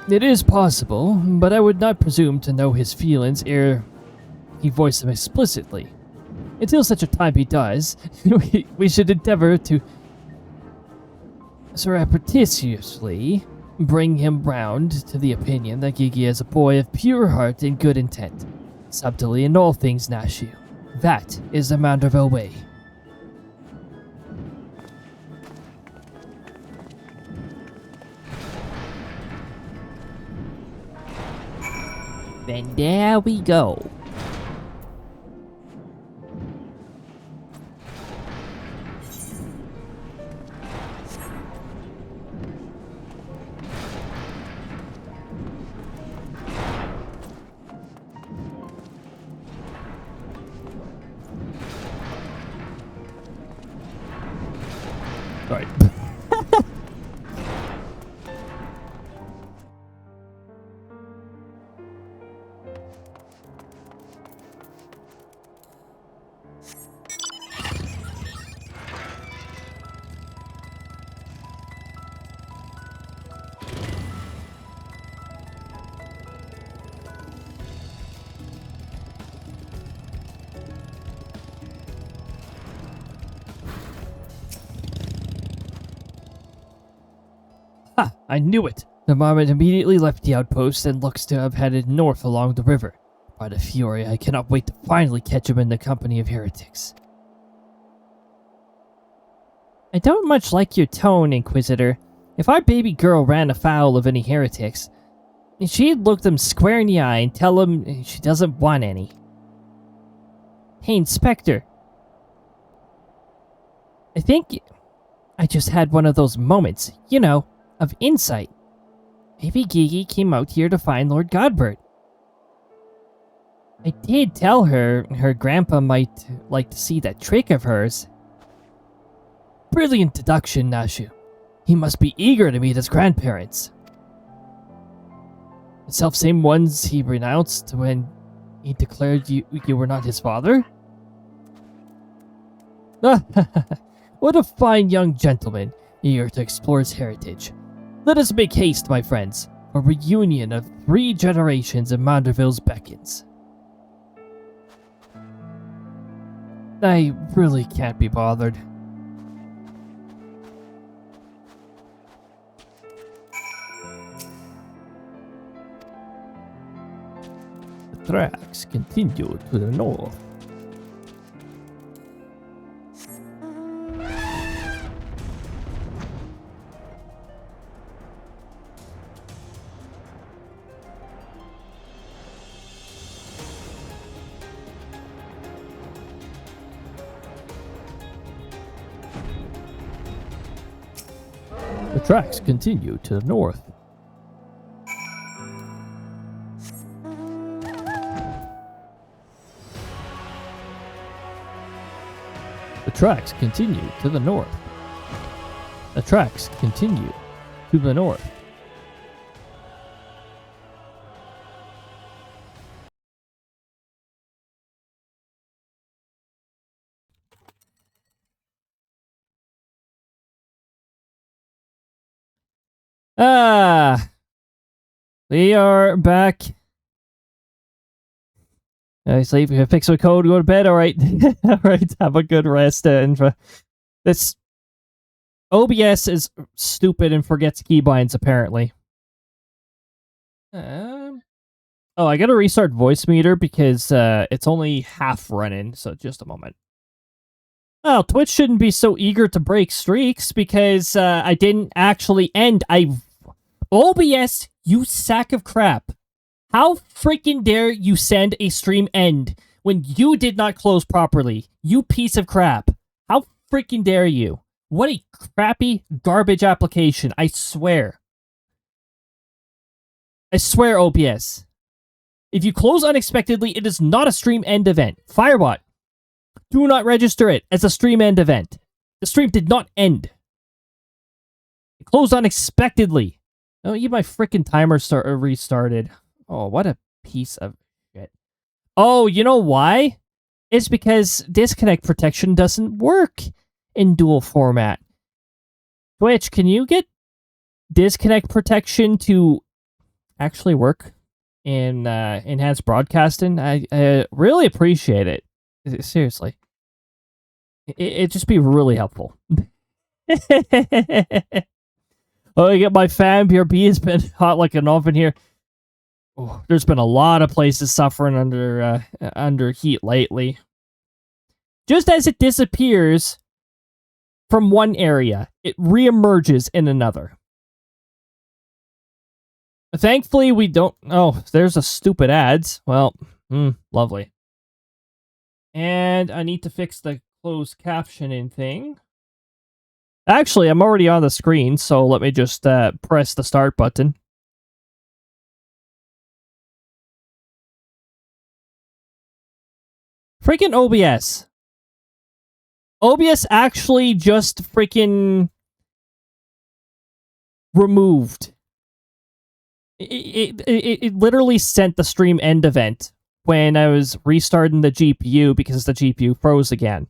It is possible, but I would not presume to know his feelings ere he voiced them explicitly. Until such a time he does, we should endeavor to surreptitiously bring him round to the opinion that Gigi is a boy of pure heart and good intent, subtly in all things Nashu. That is the Manderville way. Then there we go. Sorry. Ha! I knew it! The marmot immediately left the outpost and looks to have headed north along the river. By the fury, I cannot wait to finally catch him in the company of heretics. I don't much like your tone, Inquisitor. If our baby girl ran afoul of any heretics, she'd look them square in the eye and tell them she doesn't want any. Hey, Inspector. I think I just had one of those moments, you know, of insight. Maybe Gigi came out here to find Lord Godbert. I did tell her her grandpa might like to see that trick of hers. Brilliant deduction, Nashu. He must be eager to meet his grandparents. The self-same ones he renounced when he declared you were not his father? What a fine young gentleman, eager to explore his heritage. Let us make haste, my friends. A reunion of 3 generations of Manderville's beckons. I really can't be bothered. The tracks continue to the north. The tracks continue to the north. The tracks continue to the north. The tracks continue to the north. We are back. Sleep, fix my code, go to bed. All right. All right. Have a good rest. This OBS is stupid and forgets keybinds, apparently. Oh, I gotta restart voice meter because it's only half running, so just a moment. Well, Twitch shouldn't be so eager to break streaks because I didn't actually end. OBS, you sack of crap. How freaking dare you send a stream end when you did not close properly? You piece of crap. How freaking dare you? What a crappy garbage application, I swear. I swear, OBS. If you close unexpectedly, it is not a stream end event. Firebot, do not register it as a stream end event. The stream did not end. It closed unexpectedly. Oh, even my freaking timer restarted. Oh, what a piece of shit. Oh, you know why? It's because disconnect protection doesn't work in dual format. Twitch, can you get disconnect protection to actually work in enhanced broadcasting? I really appreciate it. Seriously. It'd just be really helpful. Oh, I get my fan BRB has been hot like an oven here. Oh, there's been a lot of places suffering under heat lately. Just as it disappears from one area, it reemerges in another. Thankfully, we don't... Oh, there's a stupid ads. Well, lovely. And I need to fix the closed captioning thing. Actually, I'm already on the screen, so let me just press the start button. Freaking OBS. OBS actually just freaking removed. It literally sent the stream end event when I was restarting the GPU because the GPU froze again.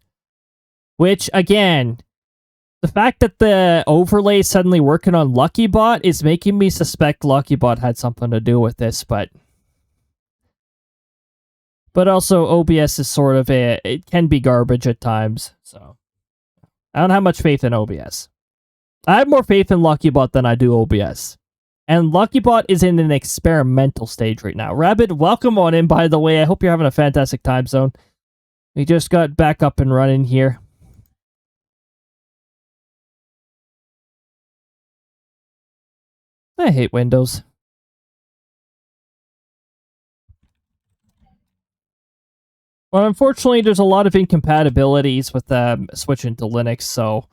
Which, again, the fact that the overlay is suddenly working on LuckyBot is making me suspect LuckyBot had something to do with this, but also OBS is sort of it can be garbage at times, so I don't have much faith in OBS. I have more faith in LuckyBot than I do OBS. And LuckyBot is in an experimental stage right now. Rabbit, welcome on in, by the way. I hope you're having a fantastic time zone. We just got back up and running here. I hate Windows. Well, unfortunately, there's a lot of incompatibilities with switching to Linux, so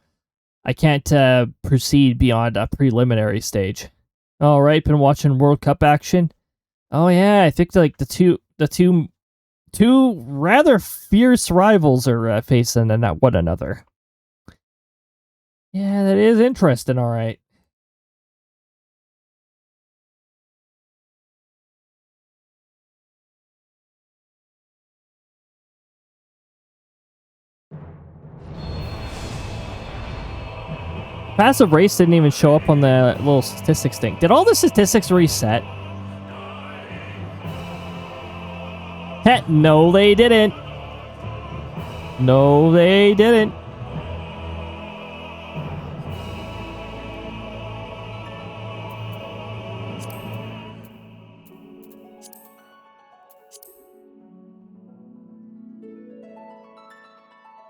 I can't proceed beyond a preliminary stage. All right, been watching World Cup action. Oh yeah, I think like the two rather fierce rivals are facing one another. Yeah, that is interesting. All right. Passive race didn't even show up on the little statistics thing. Did all the statistics reset? No, they didn't. No, they didn't.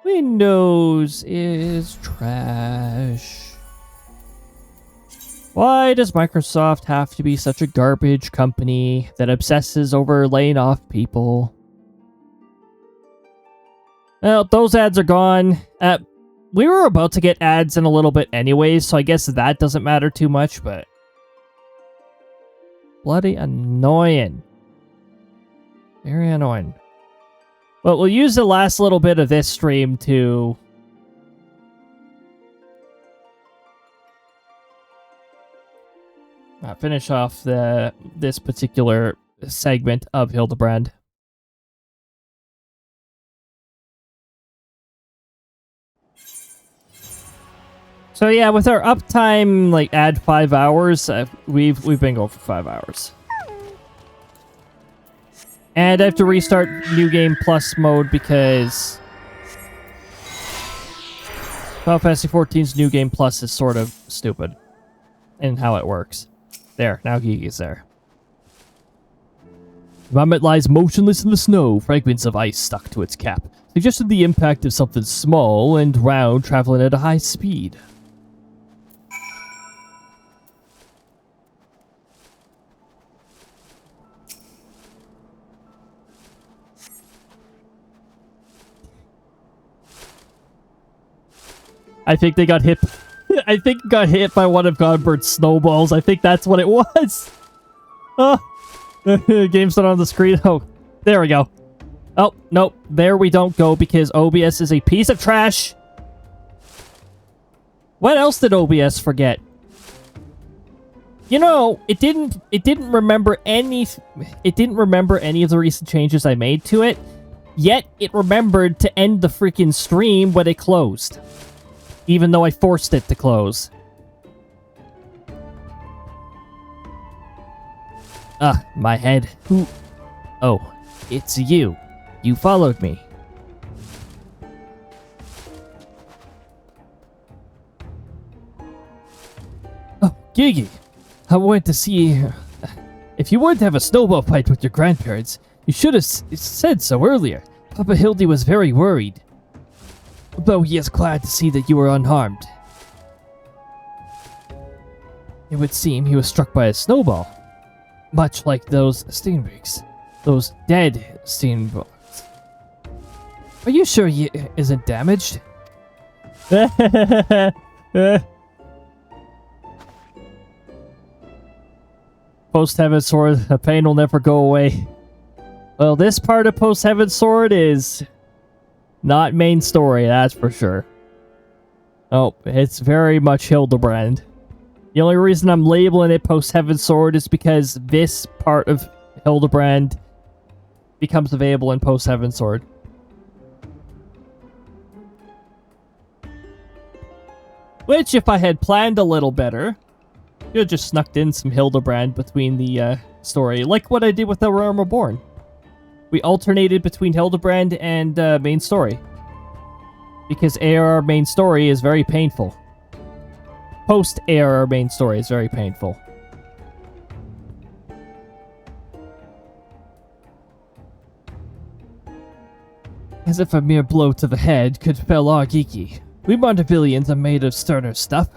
Windows is trash. Why does Microsoft have to be such a garbage company that obsesses over laying off people? Well, those ads are gone. We were about to get ads in a little bit anyways, so I guess that doesn't matter too much, but bloody annoying. Very annoying. But we'll use the last little bit of this stream to finish off this particular segment of Hildibrand. So yeah, with our uptime, like add 5 hours, we've been going for 5 hours. And I have to restart New Game Plus mode because Final Fantasy XIV's New Game Plus is sort of stupid in how it works. There, now Gigi's there. The vomit lies motionless in the snow, fragments of ice stuck to its cap, suggesting the impact of something small and round traveling at a high speed. I think they got hit. I think got hit by one of Godbird's snowballs. I think that's what it was. Oh, game's not on the screen. Oh, there we go. Oh, nope. There we don't go because OBS is a piece of trash. What else did OBS forget? You know, it didn't remember any of the recent changes I made to it. Yet it remembered to end the freaking stream when it closed. Even though I forced it to close. Ah, my head. Who? Oh, it's you. You followed me. Oh, Gigi. I wanted to see... If you wanted to have a snowball fight with your grandparents, you should have said so earlier. Papa Hildy was very worried. Though he is glad to see that you were unharmed. It would seem he was struck by a snowball. Much like those Steenbeeks. Those dead Steenbooks. Are you sure he isn't damaged? Post-Heavensward, the pain will never go away. Well, this part of Post-Heavensward is... not main story, that's for sure. Oh, it's very much Hildibrand. The only reason I'm labeling it Post-Heavensward is because this part of Hildibrand becomes available in Post-Heavensward. Which, if I had planned a little better, could have just snuck in some Hildibrand between the story, like what I did with The Realm Reborn. We alternated between Hildibrand and main story. Because ARR main story is very painful. Post-ARR main story is very painful. As if a mere blow to the head could fell our Geeky. We Montevillians are made of sterner stuff.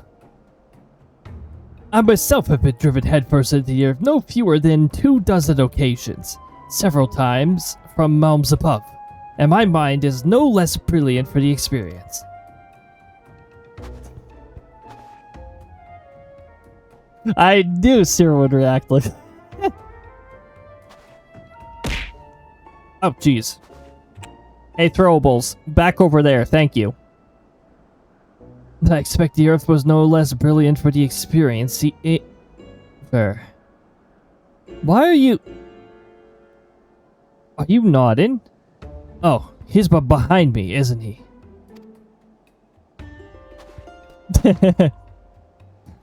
I myself have been driven headfirst into the earth no fewer than 24 occasions. Several times from realms above, and my mind is no less brilliant for the experience. I knew Cyril would react like... Oh, jeez. Hey, throwables, back over there, thank you. I expect the Earth was no less brilliant for the experience. Fair. Why are you... Are you nodding? Oh, he's behind me, isn't he?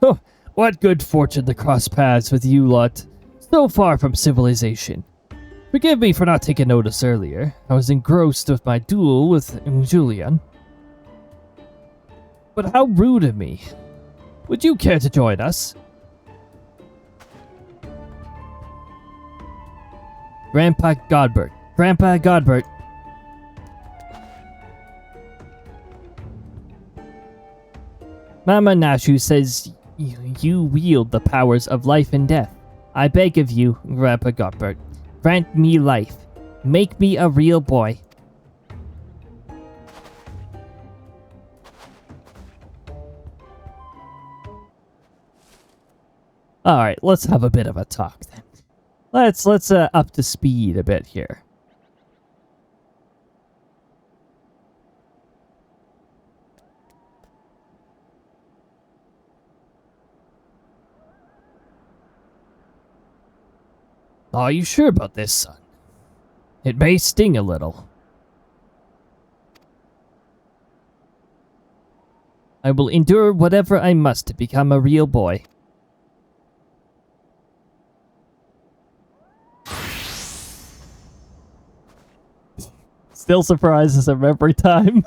Oh, what good fortune to cross paths with you lot. So far from civilization. Forgive me for not taking notice earlier. I was engrossed with my duel with Julian. But how rude of me. Would you care to join us? Grandpa Godbert. Grandpa Godbert. Mama Nashu says you wield the powers of life and death. I beg of you, Grandpa Godbert, grant me life. Make me a real boy. Alright, let's have a bit of a talk then. Let's up to speed a bit here. Are you sure about this, son? It may sting a little. I will endure whatever I must to become a real boy. Still surprises him every time.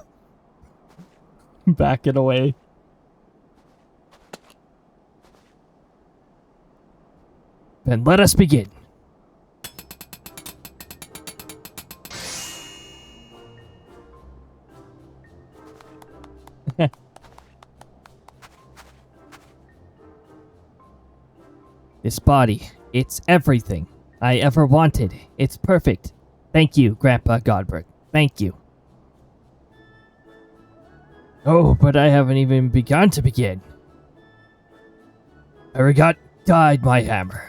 Backing away. Then let us begin. This body, it's everything I ever wanted. It's perfect. Thank you, Grandpa Godbert. Thank you. Oh, but I haven't even begun to begin. I forgot guide my hammer.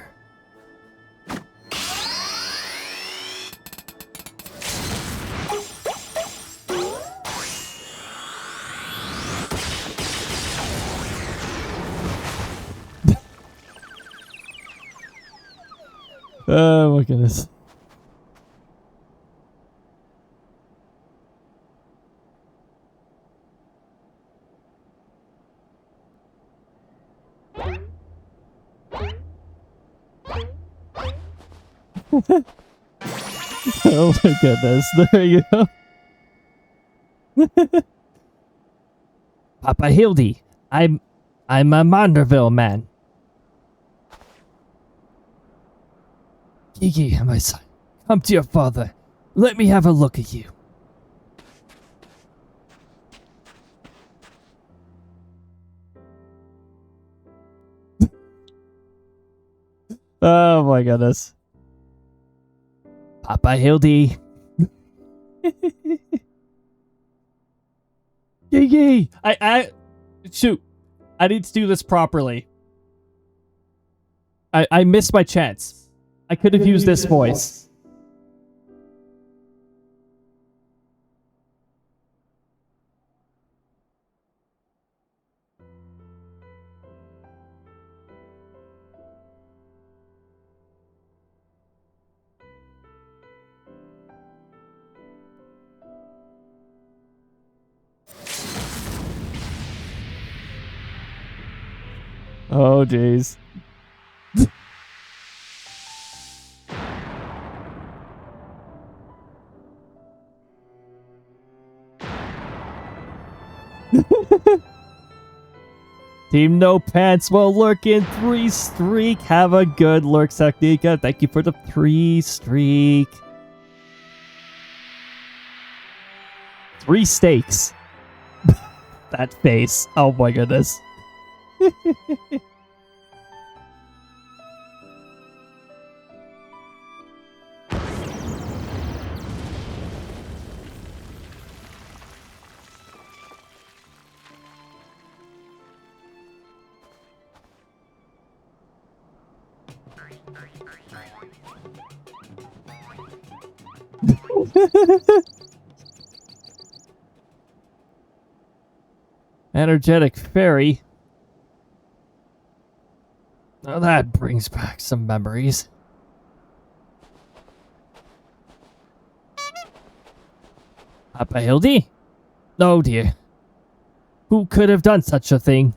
Oh my goodness. Oh my goodness. There you go. Papa Hildy, I'm a Monderville man. Gigi, my son, come to your father. Let me have a look at you. Oh my goodness. Papa Hildy. Gigi! Shoot. I need to do this properly. I missed my chance. I could have used this voice. Oh, jeez. Team No Pants will lurk in 3 streak. Have a good lurk, Technica. Thank you for the 3 streak. 3 stakes. That face. Oh my goodness. Energetic fairy. Now that brings back some memories. Papa Hildy? Oh dear. Who could have done such a thing?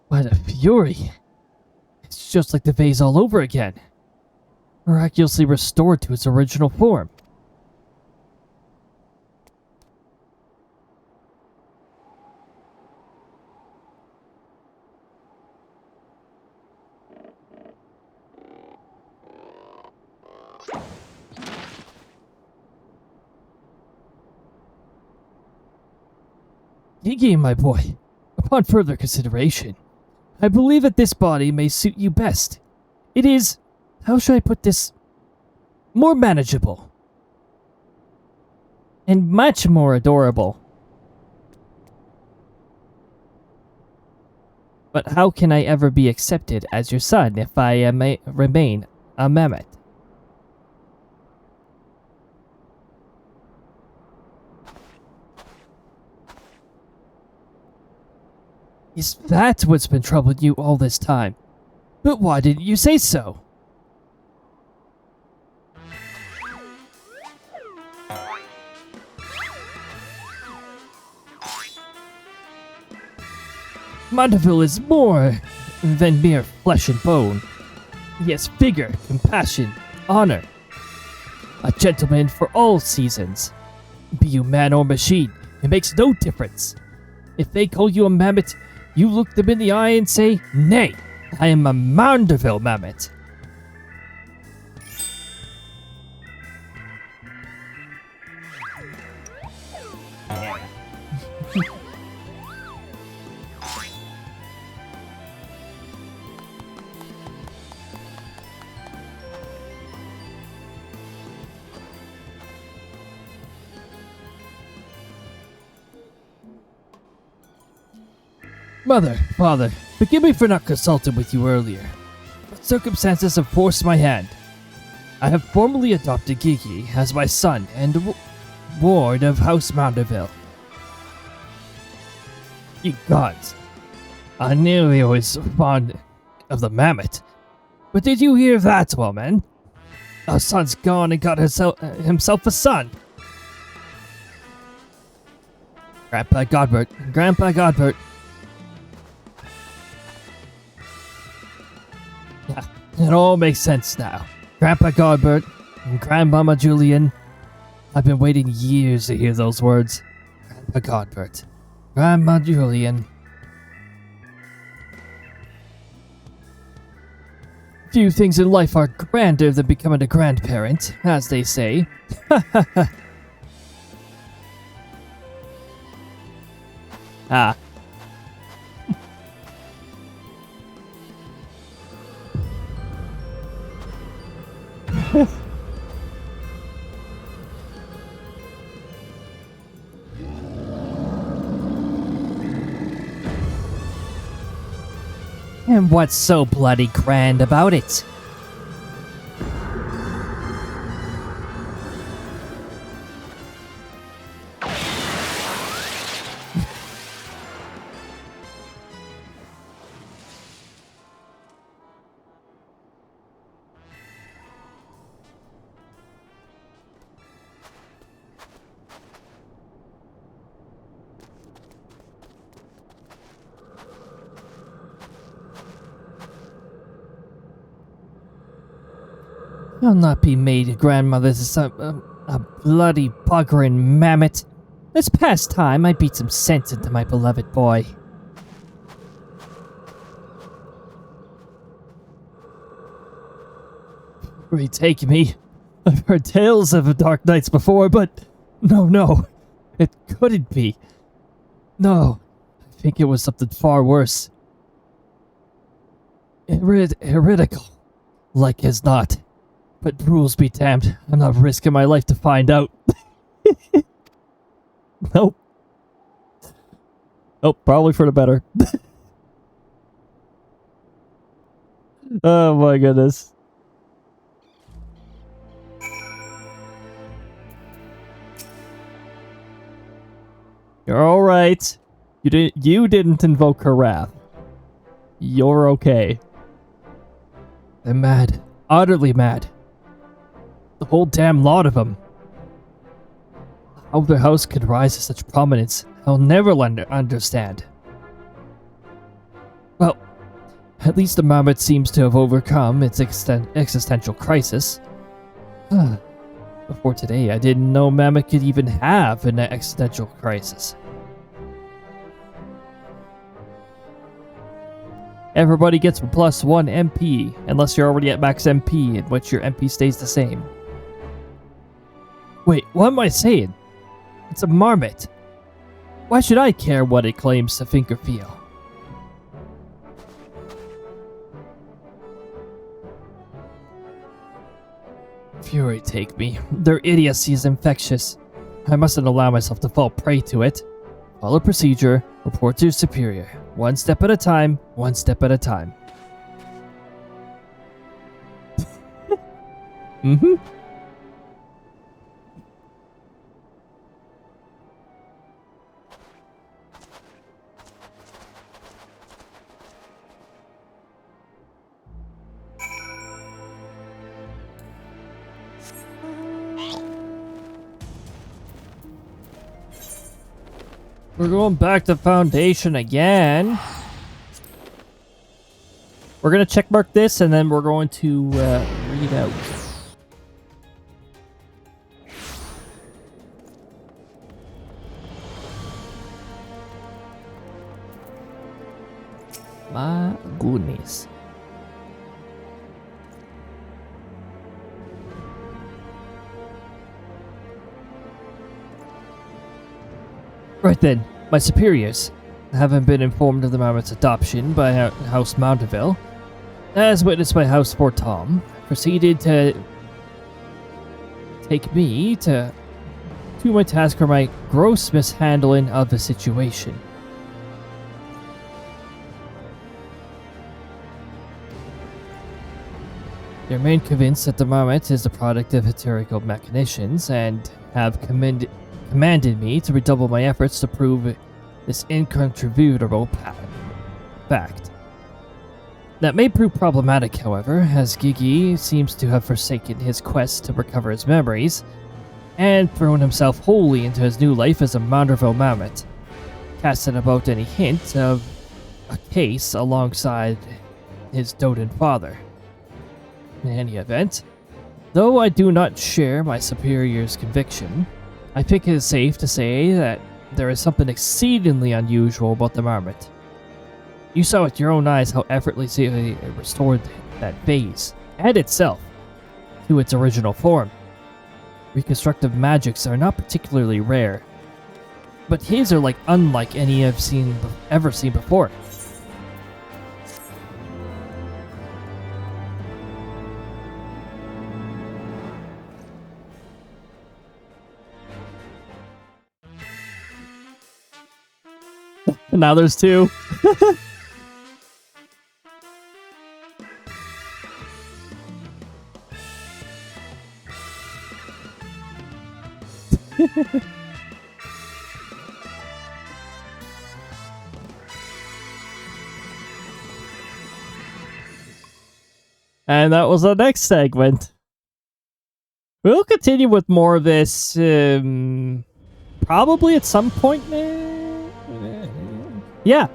What a fury. It's just like the vase all over again. Miraculously restored to its original form. Gigi, my boy, upon further consideration, I believe that this body may suit you best. It is, how should I put this, more manageable. And much more adorable. But how can I ever be accepted as your son if I remain a Mehmet? Is that what's been troubling you all this time? But why didn't you say so? Mandeville is more than mere flesh and bone. He has vigor, compassion, honor. A gentleman for all seasons. Be you man or machine, it makes no difference. If they call you a mammoth, you look them in the eye and say, "Nay, I am a Mandeville mammoth." Mother, father, forgive me for not consulting with you earlier, but circumstances have forced my hand. I have formally adopted Gigi as my son and ward of House Mandeville. Ye gods, I knew he was fond of the mammoth, but did you hear that, woman? Our son's gone and got himself a son. Grandpa Godbert. It all makes sense now. Grandpa Godbert and Grandmama Julian. I've been waiting years to hear those words. Grandpa Godbert. Grandma Julian. Few things in life are grander than becoming a grandparent, as they say. Ah. And what's so bloody grand about it? I'll not be made grandmother to some a bloody buggerin' mammoth. This past time, I beat some sense into my beloved boy. Retake me. I've heard tales of dark nights before, but no, it couldn't be. No, I think it was something far worse. Heretical, like as not. But rules be damned, I'm not risking my life to find out. Nope. Nope, probably for the better. Oh my goodness. You're alright. You didn't invoke her wrath. You're okay. They're mad. Utterly mad. The whole damn lot of them. How their house could rise to such prominence, I'll never understand. Well, at least the mammoth seems to have overcome its existential crisis. Before today, I didn't know mammoth could even have an existential crisis. Everybody gets +1 MP, unless you're already at max MP, in which your MP stays the same. Wait, what am I saying? It's a marmot. Why should I care what it claims to think or feel? Fury take me. Their idiocy is infectious. I mustn't allow myself to fall prey to it. Follow procedure, report to your superior. One step at a time, one step at a time. Mm-hmm. We're going back to Foundation again. We're going to checkmark this, and then we're going to read out. My goodness. Right then, my superiors, having been informed of the Marmot's adoption by House Mounterville, as witnessed by House Fort Tom, proceeded to take me to my task for my gross mishandling of the situation. They remain convinced that the Marmot is the product of Heterical machinations and have commanded me to redouble my efforts to prove this incontrovertible fact. That may prove problematic, however, as Gigi seems to have forsaken his quest to recover his memories and thrown himself wholly into his new life as a Mounterville Mammoth, casting about any hint of a case alongside his doted father. In any event, though I do not share my superior's conviction, I think it is safe to say that there is something exceedingly unusual about the Marmot. You saw with your own eyes how effortlessly it restored that vase, and itself, to its original form. Reconstructive magics are not particularly rare, but his are unlike any I've ever seen before. And now there's two. And that was the next segment. We'll continue with more of this probably at some point. Yeah,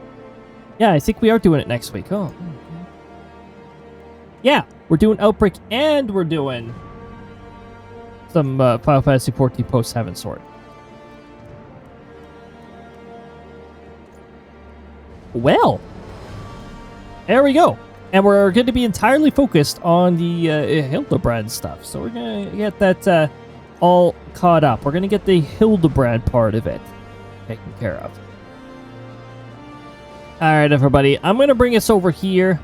I think we are doing it next week. Oh, yeah, we're doing Outbreak and we're doing some Final Fantasy XIV Post-Heavensward. Well, there we go. And we're going to be entirely focused on the Hildibrand stuff. So we're going to get that all caught up. We're going to get the Hildibrand part of it taken care of. Alright, everybody. I'm going to bring us over here.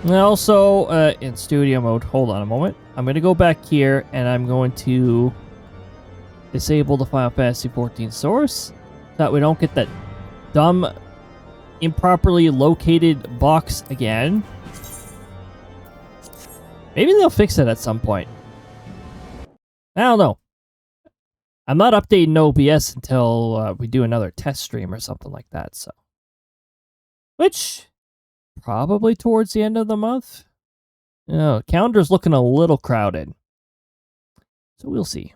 And also, in studio mode, hold on a moment. I'm going to go back here, and I'm going to disable the Final Fantasy XIV source, so that we don't get that dumb, improperly located box again. Maybe they'll fix it at some point. I don't know. I'm not updating OBS until we do another test stream or something like that, so. Which, probably towards the end of the month. Oh, calendar's looking a little crowded. So we'll see.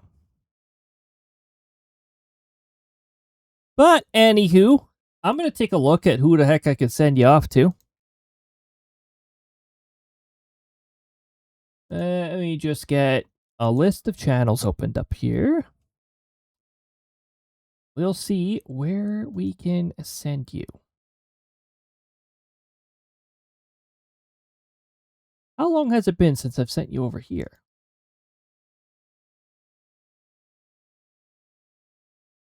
But, anywho, I'm going to take a look at who the heck I can send you off to. Let me just get a list of channels opened up here. We'll see where we can send you. How long has it been since I've sent you over here?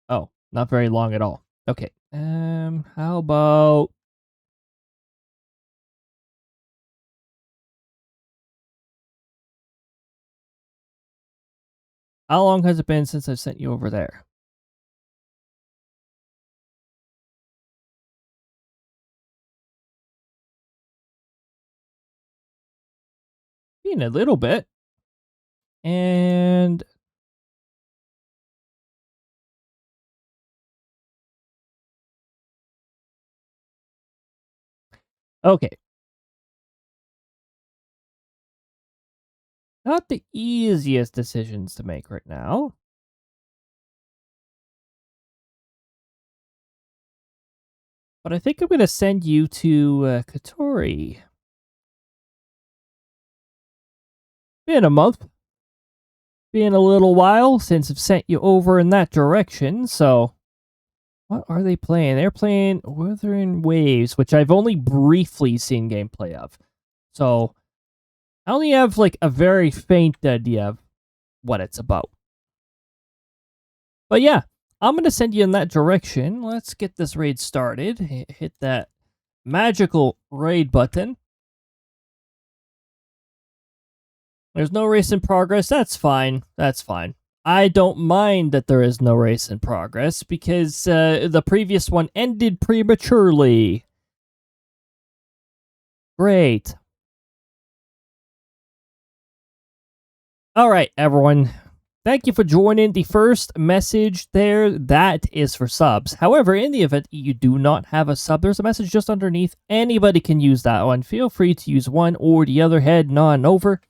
Oh, not very long at all. Okay. How about... How long has it been since I've sent you over there? Been a little bit. And... okay. Not the easiest decisions to make right now. But I think I'm going to send you to Katori. Been a month. Been a little while since I've sent you over in that direction, so... What are they playing? They're playing Wuthering Waves, which I've only briefly seen gameplay of. So, I only have, like, a very faint idea of what it's about. But yeah, I'm going to send you in that direction. Let's get this raid started. Hit that magical raid button. There's no race in progress. That's fine. That's fine. I don't mind that there is no race in progress because the previous one ended prematurely. Great. All right, everyone. Thank you for joining. The first message there, that is for subs. However, in the event you do not have a sub, there's a message just underneath. Anybody can use that one. Feel free to use one or the other, head on over.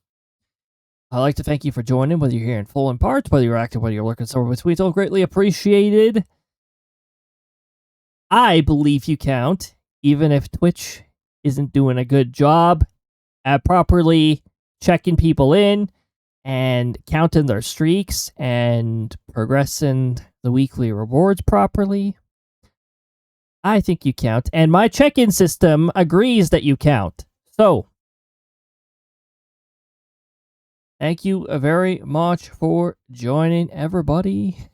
I'd like to thank you for joining, whether you're here in full and part, whether you're active, whether you're lurking somewhere between. It's all greatly appreciated. I believe you count, even if Twitch isn't doing a good job at properly checking people in and counting their streaks and progressing the weekly rewards properly. I think you count, and my check-in system agrees that you count. So, thank you very much for joining, everybody.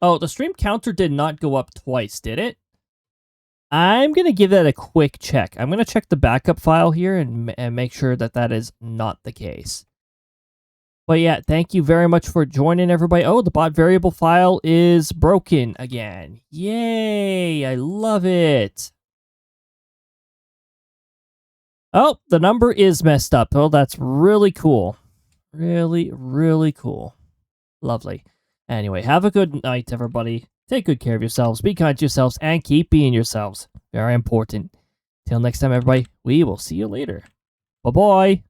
Oh, the stream counter did not go up twice, did it? I'm going to give that a quick check. I'm going to check the backup file here and make sure that that is not the case. But yeah, thank you very much for joining, everybody. Oh, the bot variable file is broken again. Yay, I love it. Oh, the number is messed up. Oh, that's really cool. Really, really cool. Lovely. Anyway, have a good night, everybody. Take good care of yourselves, be kind to yourselves, and keep being yourselves. Very important. Till next time, everybody, we will see you later. Bye-bye.